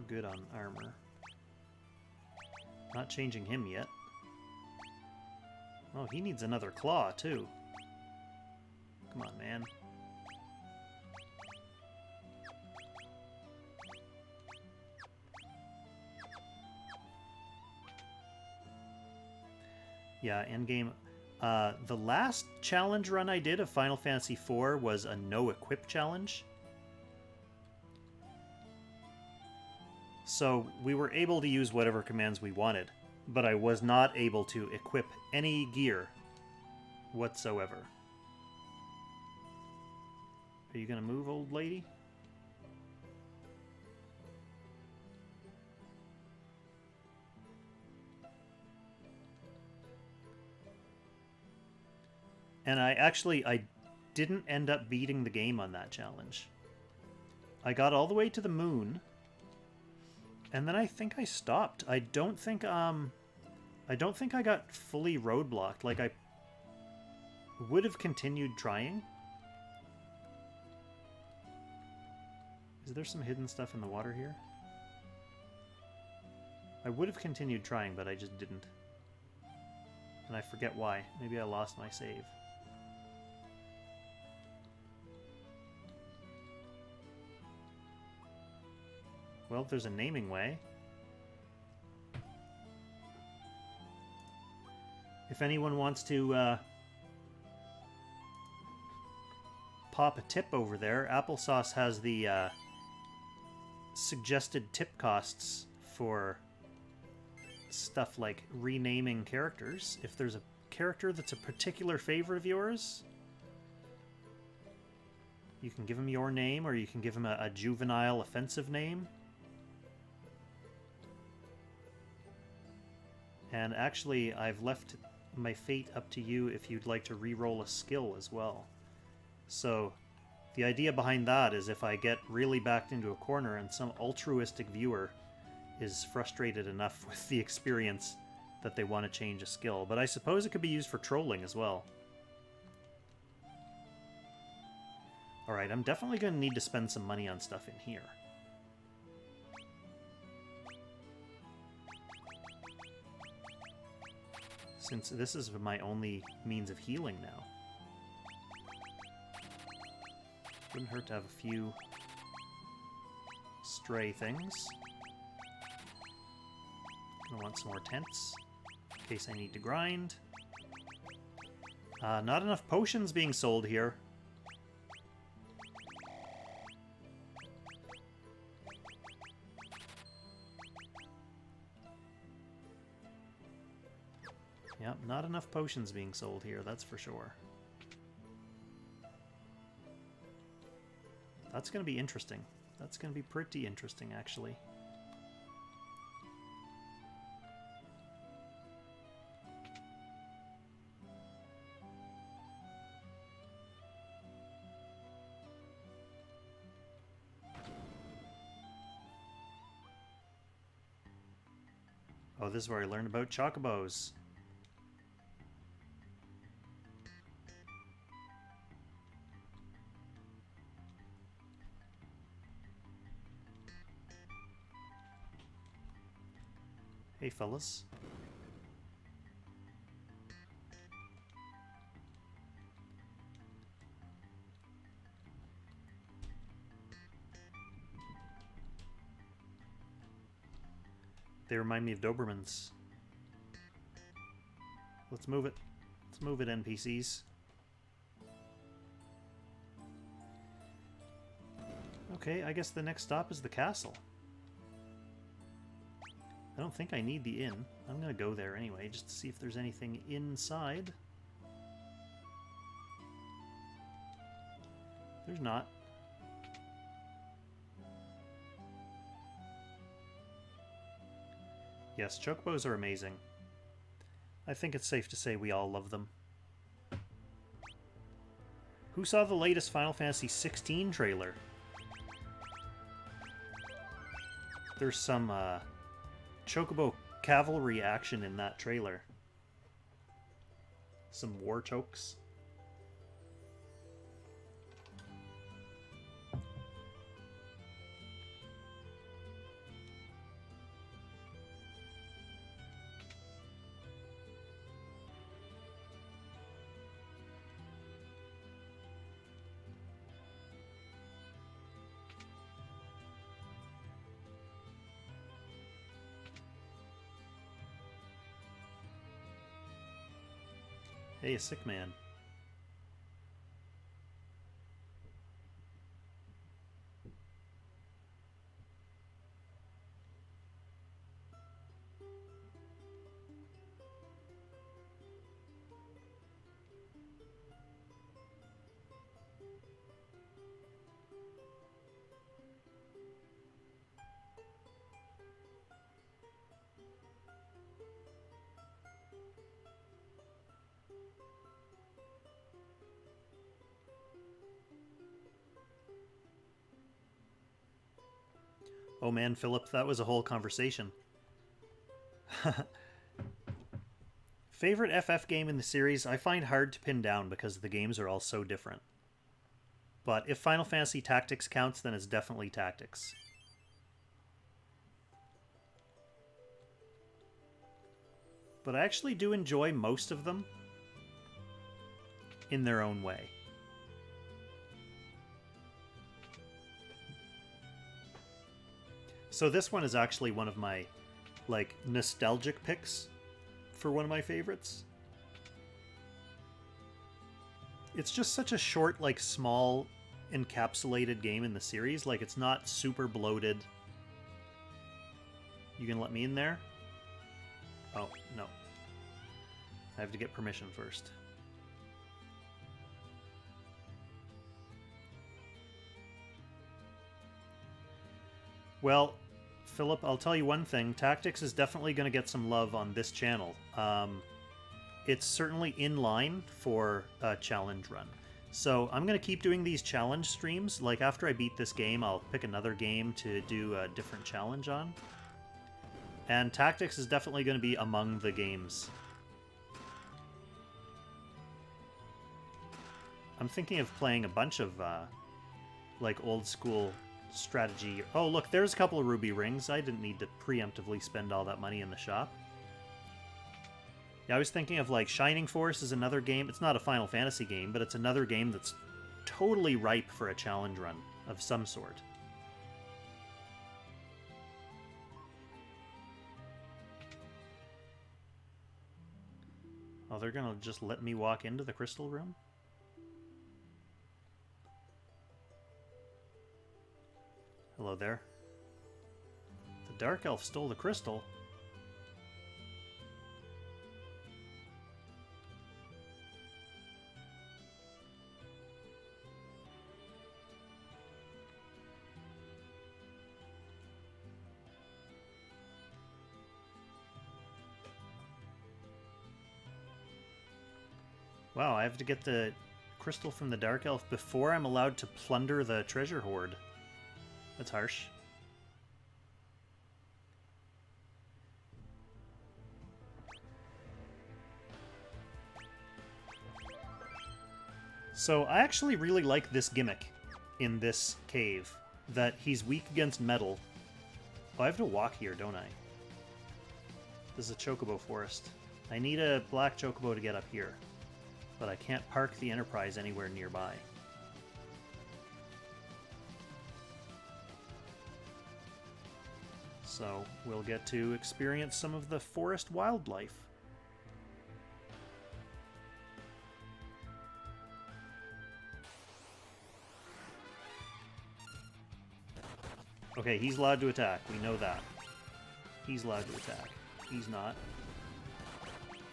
we're good on armor. Not changing him yet. Oh, he needs another claw, too. Come on, man. Yeah, endgame. The last challenge run I did of Final Fantasy IV was a no-equip challenge. So we were able to use whatever commands we wanted, but I was not able to equip any gear whatsoever. Are you gonna move, old lady? And I didn't end up beating the game on that challenge. I got all the way to the moon, and then I think I stopped. I don't think I got fully roadblocked. Like, I would have continued trying. Is there some hidden stuff in the water here? I would have continued trying, but I just didn't. And I forget why. Maybe I lost my save. Well, there's a naming way. If anyone wants to pop a tip over there, Applesauce has the suggested tip costs for stuff like renaming characters. If there's a character that's a particular favorite of yours, you can give him your name, or you can give him a juvenile offensive name. And actually, I've left my fate up to you if you'd like to re-roll a skill as well. So, the idea behind that is if I get really backed into a corner and some altruistic viewer is frustrated enough with the experience that they want to change a skill. But I suppose it could be used for trolling as well. Alright, I'm definitely going to need to spend some money on stuff in here. Since this is my only means of healing now. Wouldn't hurt to have a few stray things. Gonna want some more tents, in case I need to grind. Not enough potions being sold here. Yep, not enough potions being sold here, that's for sure. That's going to be interesting. That's going to be pretty interesting, actually. Oh, this is where I learned about chocobos. Hey, fellas. They remind me of Dobermans. Let's move it. Let's move it, NPCs. Okay, I guess the next stop is the castle. I don't think I need the inn. I'm gonna go there anyway, just to see if there's anything inside. There's not. Yes, chocobos are amazing. I think it's safe to say we all love them. Who saw the latest Final Fantasy XVI trailer? There's some, chocobo cavalry action in that trailer. Some war chokes. Hey, a sick man. Oh man, Philip, that was a whole conversation. Favorite FF game in the series, I find hard to pin down because the games are all so different. But if Final Fantasy Tactics counts, then it's definitely Tactics. But I actually do enjoy most of them in their own way. So this one is actually one of my, like, nostalgic picks for one of my favorites. It's just such a short, like, small, encapsulated game in the series. Like, it's not super bloated. You gonna let me in there? Oh, no. I have to get permission first. Well, Philip, I'll tell you one thing. Tactics is definitely going to get some love on this channel. It's certainly in line for a challenge run. So I'm going to keep doing these challenge streams. Like, after I beat this game, I'll pick another game to do a different challenge on. And Tactics is definitely going to be among the games. I'm thinking of playing a bunch of, like, old-school strategy. Oh, look, there's a couple of ruby rings. I didn't need to preemptively spend all that money in the shop. Yeah, I was thinking of, like, Shining Force is another game. It's not a Final Fantasy game, but it's another game that's totally ripe for a challenge run of some sort. Oh, they're gonna just let me walk into the crystal room? Hello there. The Dark Elf stole the crystal. Wow, I have to get the crystal from the Dark Elf before I'm allowed to plunder the treasure hoard. That's harsh. So I actually really like this gimmick in this cave, that he's weak against metal. Oh, I have to walk here, don't I? This is a chocobo forest. I need a black chocobo to get up here, but I can't park the Enterprise anywhere nearby. So we'll get to experience some of the forest wildlife. Okay, he's allowed to attack. We know that. He's allowed to attack. He's not.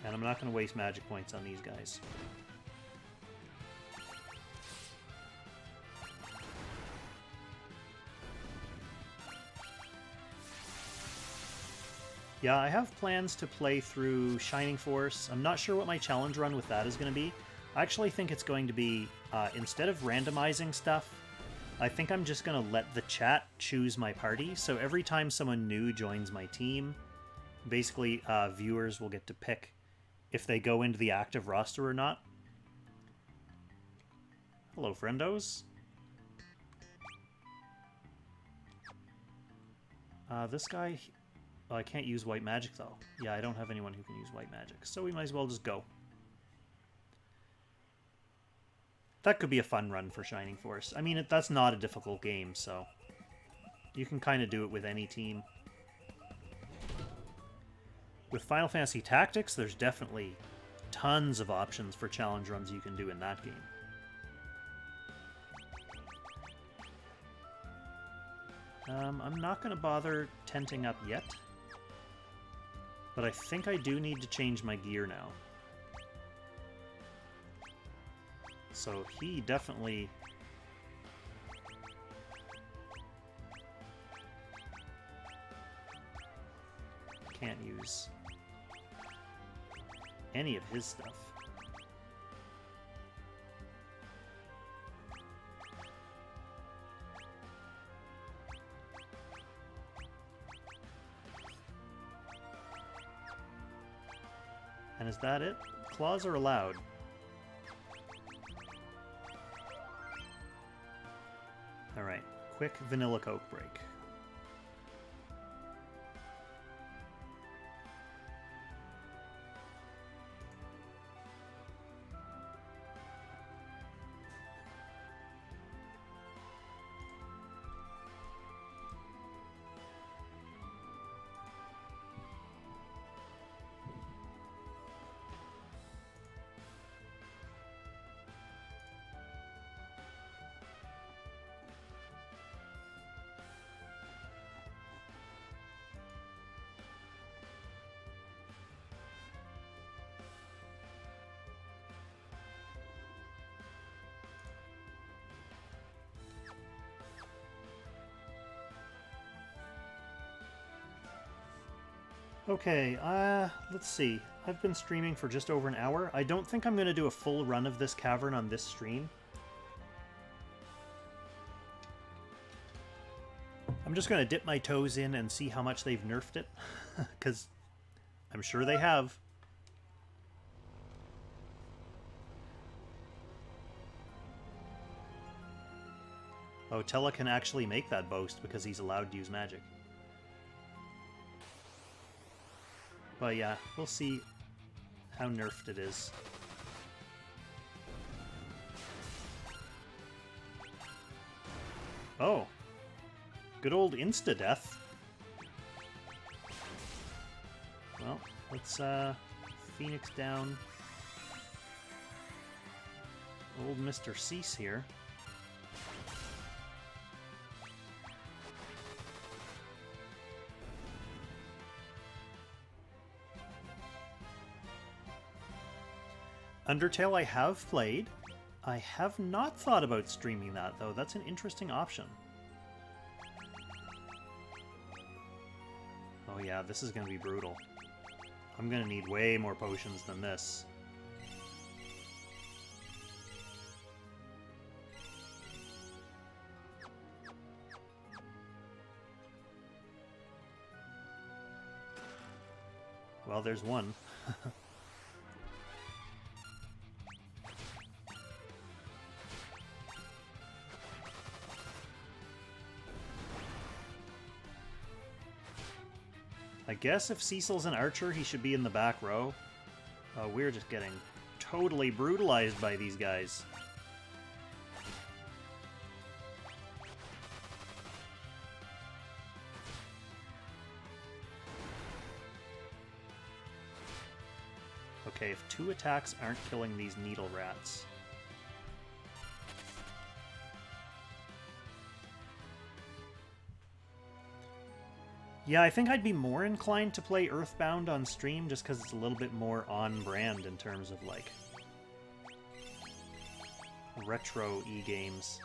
And I'm not going to waste magic points on these guys. Yeah, I have plans to play through Shining Force. I'm not sure what my challenge run with that is going to be. I actually think it's going to be, instead of randomizing stuff, I think I'm just going to let the chat choose my party. So every time someone new joins my team, basically viewers will get to pick if they go into the active roster or not. Hello, friendos. This guy... Oh, I can't use white magic, though. Yeah, I don't have anyone who can use white magic, so we might as well just go. That could be a fun run for Shining Force. I mean, that's not a difficult game, so you can kind of do it with any team. With Final Fantasy Tactics, there's definitely tons of options for challenge runs you can do in that game. I'm not going to bother tenting up yet, but I think I do need to change my gear now. So he definitely... can't use any of his stuff. And is that it? Claws are allowed. Alright, quick vanilla Coke break. Okay, let's see. I've been streaming for just over an hour. I don't think I'm going to do a full run of this cavern on this stream. I'm just going to dip my toes in and see how much they've nerfed it, because I'm sure they have. Oh, Tella can actually make that boast because he's allowed to use magic. But yeah, we'll see how nerfed it is. Oh. Good old insta-death. Well, let's Phoenix down old Mr. Cease here. Undertale I have played. I have not thought about streaming that, though. That's an interesting option. Oh yeah, this is going to be brutal. I'm going to need way more potions than this. Well, there's one. I guess if Cecil's an archer, he should be in the back row. We're just getting totally brutalized by these guys. Okay, if 2 attacks aren't killing these needle rats. Yeah, I think I'd be more inclined to play Earthbound on stream just because it's a little bit more on-brand in terms of, like, retro e-games.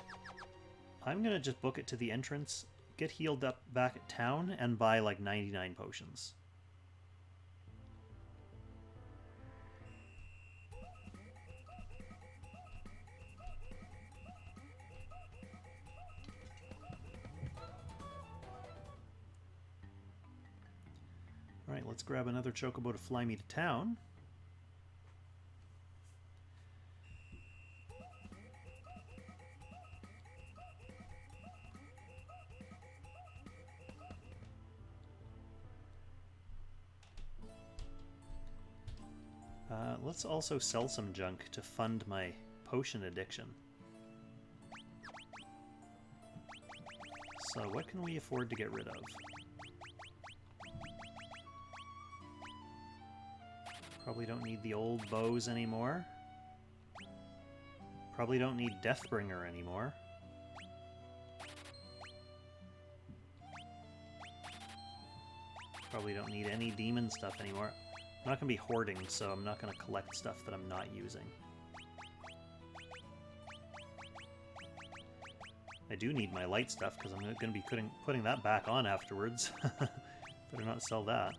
I'm gonna just book it to the entrance, get healed up back at town, and buy, like, 99 potions. Alright, let's grab another chocobo to fly me to town. Let's also sell some junk to fund my potion addiction. So what can we afford to get rid of? Probably don't need the old bows anymore. Probably don't need Deathbringer anymore. Probably don't need any demon stuff anymore. I'm not going to be hoarding, so I'm not going to collect stuff that I'm not using. I do need my light stuff, because I'm going to be putting that back on afterwards. Better not sell that.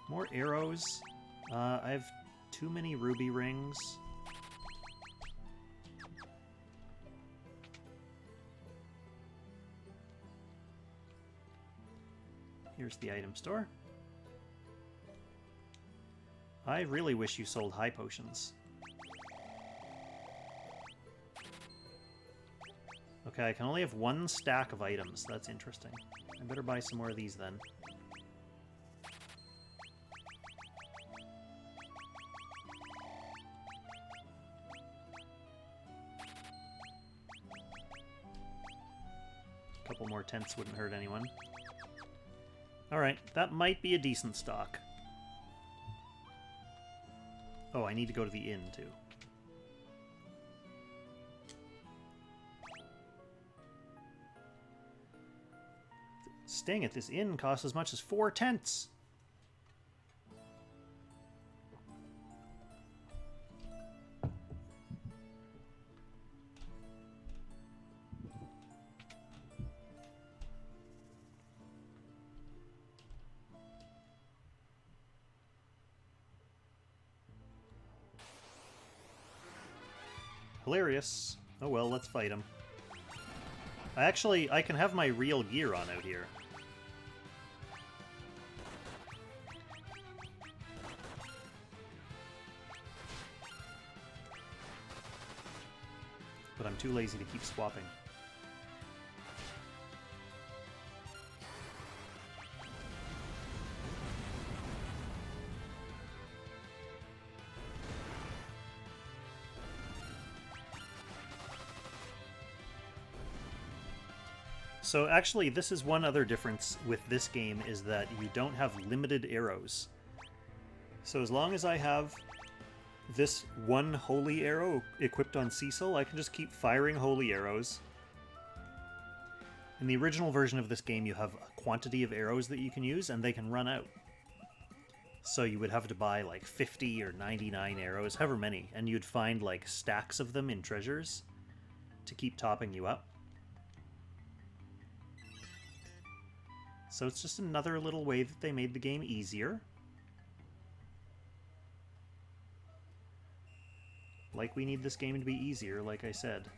More arrows. I have too many ruby rings. Here's the item store. I really wish you sold high potions. Okay, I can only have one stack of items. That's interesting. I better buy some more of these then. A couple more tents wouldn't hurt anyone. Alright, that might be a decent stock. Oh, I need to go to the inn, too. Staying at this inn costs as much as 4 tents! Hilarious. Oh well, let's fight him. I can have my real gear on out here. But I'm too lazy to keep swapping. So actually, this is one other difference with this game, is that you don't have limited arrows. So as long as I have this one holy arrow equipped on Cecil, I can just keep firing holy arrows. In the original version of this game, you have a quantity of arrows that you can use, and they can run out. So you would have to buy like 50 or 99 arrows, however many, and you'd find like stacks of them in treasures to keep topping you up. So it's just another little way that they made the game easier. Like we need this game to be easier, like I said.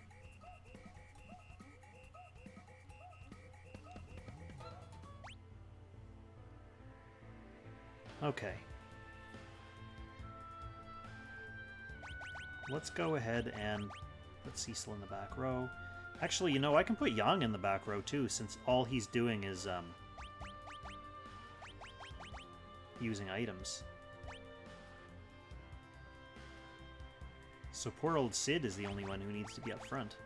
Okay. Let's go ahead and put Cecil in the back row. Actually, you know, I can put Yang in the back row too, since all he's doing is using items. So poor old Sid is the only one who needs to be up front.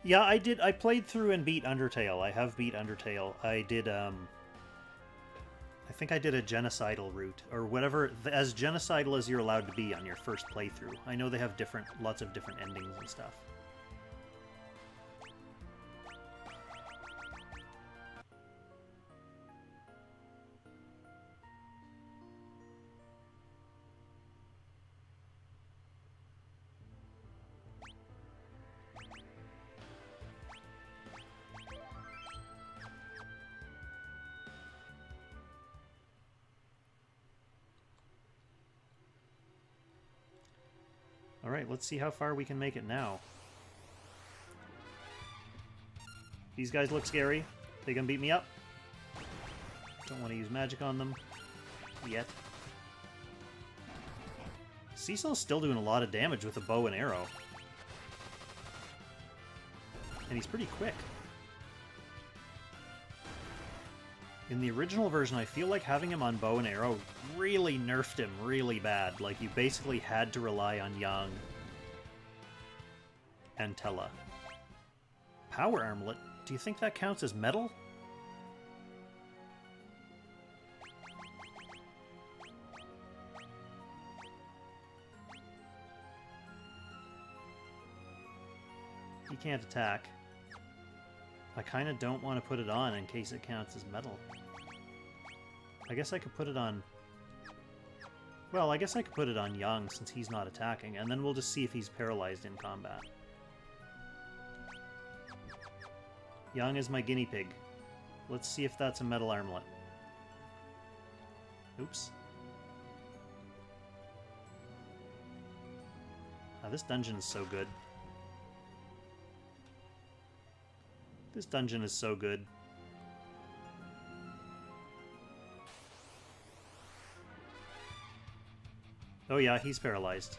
Yeah, I played through and beat Undertale. I have beat Undertale. I did, I think I did a genocidal route, or whatever, as genocidal as you're allowed to be on your first playthrough. I know they have lots of different endings and stuff. Alright, let's see how far we can make it now. These guys look scary. They gonna beat me up? Don't want to use magic on them yet. Cecil's still doing a lot of damage with a bow and arrow. And he's pretty quick. In the original version, I feel like having him on bow and arrow really nerfed him really bad. Like, you basically had to rely on Yang. Antella. Power armlet? Do you think that counts as metal? He can't attack. I kind of don't want to put it on in case it counts as metal. I guess I could put it on... Well, I guess I could put it on Yang since he's not attacking, and then we'll just see if he's paralyzed in combat. Yang is my guinea pig. Let's see if that's a metal armlet. Oops. Oh, this dungeon is so good. This dungeon is so good. Oh yeah, he's paralyzed.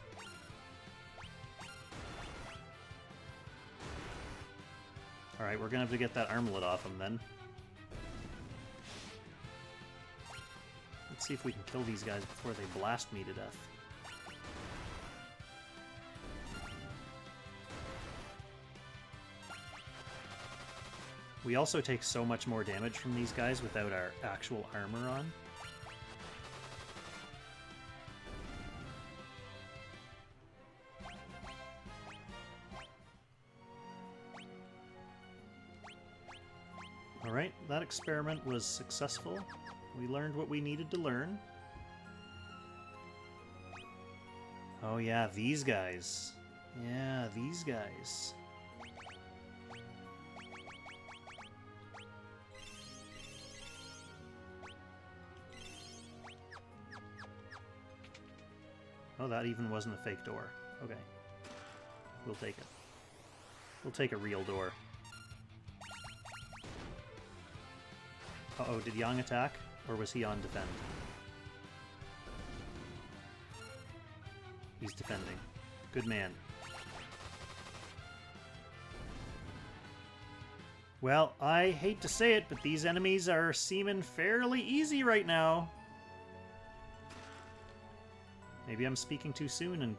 Alright, we're gonna have to get that armlet off him then. Let's see if we can kill these guys before they blast me to death. We also take so much more damage from these guys without our actual armor on. Alright, that experiment was successful. We learned what we needed to learn. Oh yeah, these guys. Yeah, these guys. Oh, that even wasn't a fake door. Okay. We'll take it. We'll take a real door. Uh-oh, did Yang attack? Or was he on defend? He's defending. Good man. Well, I hate to say it, but these enemies are seeming fairly easy right now. Maybe I'm speaking too soon and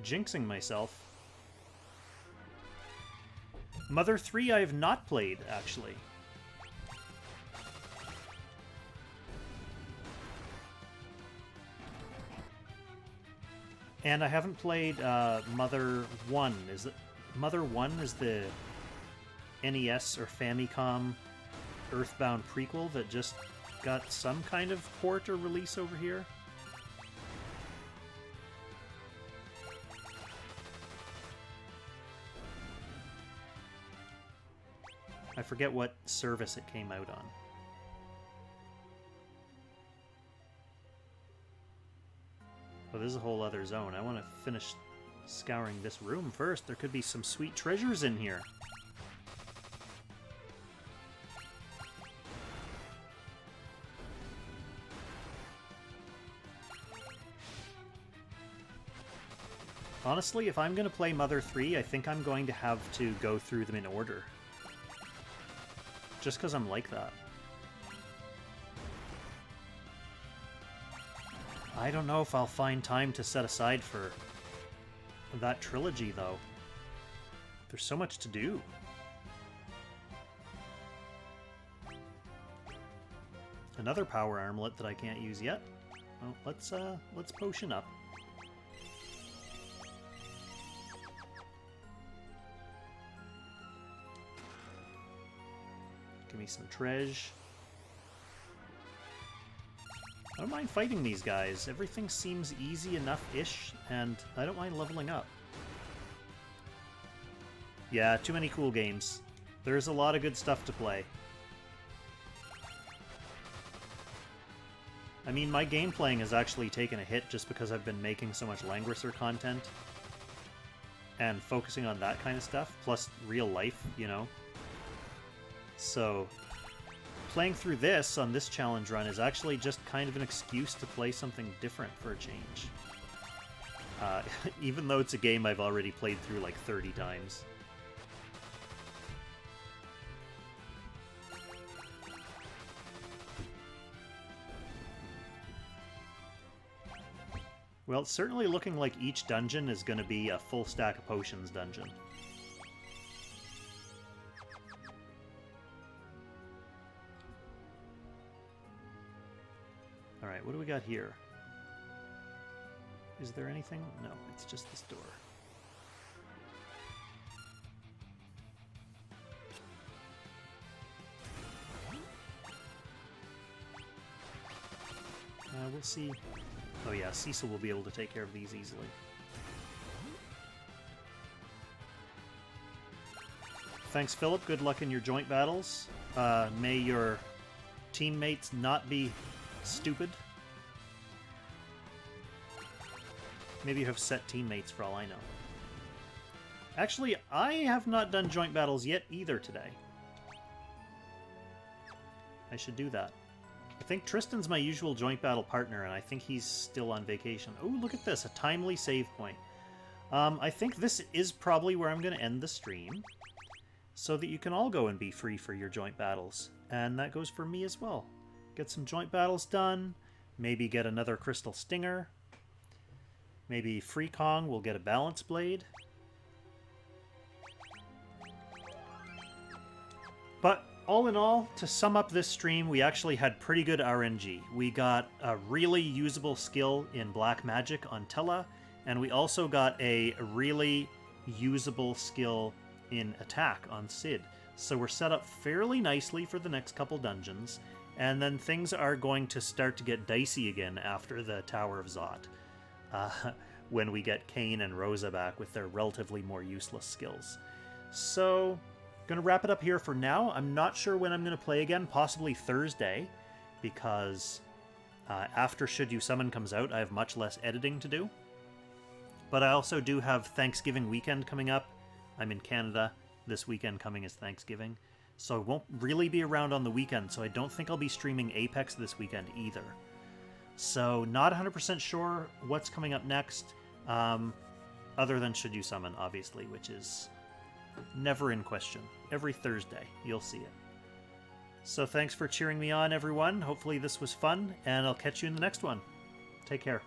jinxing myself. Mother 3 I have not played, actually. And I haven't played Mother 1. Is it Mother 1 is the NES or Famicom Earthbound prequel that just got some kind of port or release over here? I forget what service it came out on. Oh, this is a whole other zone. I want to finish scouring this room first. There could be some sweet treasures in here. Honestly, if I'm going to play Mother 3, I think I'm going to have to go through them in order. Just because I'm like that. I don't know if I'll find time to set aside for that trilogy, though. There's so much to do. Another power armlet that I can't use yet. Well, let's potion up. Give me some treasure. I don't mind fighting these guys. Everything seems easy enough-ish, and I don't mind leveling up. Yeah, too many cool games. There's a lot of good stuff to play. I mean, my game playing has actually taken a hit just because I've been making so much Langrisser content and focusing on that kind of stuff, plus real life, you know? So, playing through this on this challenge run is actually just kind of an excuse to play something different for a change. Even though it's a game I've already played through like 30 times. Well, it's certainly looking like each dungeon is going to be a full stack of potions dungeon. Alright, what do we got here? Is there anything? No, it's just this door. We'll see. Oh yeah, Cecil will be able to take care of these easily. Thanks, Philip. Good luck in your joint battles. May your teammates not be stupid. Maybe you have set teammates for all I know. Actually, I have not done joint battles yet either today. I should do that. I think Tristan's my usual joint battle partner, and I think he's still on vacation. Oh, look at this, a timely save point. I think this is probably where I'm going to end the stream, so that you can all go and be free for your joint battles. And that goes for me as well. Get some joint battles done, maybe get another Crystal Stinger, maybe Free Kong will get a Balance Blade. But all in all, to sum up this stream, we actually had pretty good RNG. We got a really usable skill in Black Magic on Tella, and we also got a really usable skill in Attack on Sid. So we're set up fairly nicely for the next couple dungeons, and then things are going to start to get dicey again after the Tower of Zot, when we get Kane and Rosa back with their relatively more useless skills. So gonna wrap it up here for now. I'm not sure when I'm gonna play again, possibly Thursday, because after Should You Summon comes out, I have much less editing to do. But I also do have Thanksgiving weekend coming up. I'm in Canada. This weekend coming is Thanksgiving. So I won't really be around on the weekend, so I don't think I'll be streaming Apex this weekend either. So not 100% sure what's coming up next, other than Should You Summon, obviously, which is never in question. Every Thursday, you'll see it. So thanks for cheering me on, everyone. Hopefully this was fun, and I'll catch you in the next one. Take care.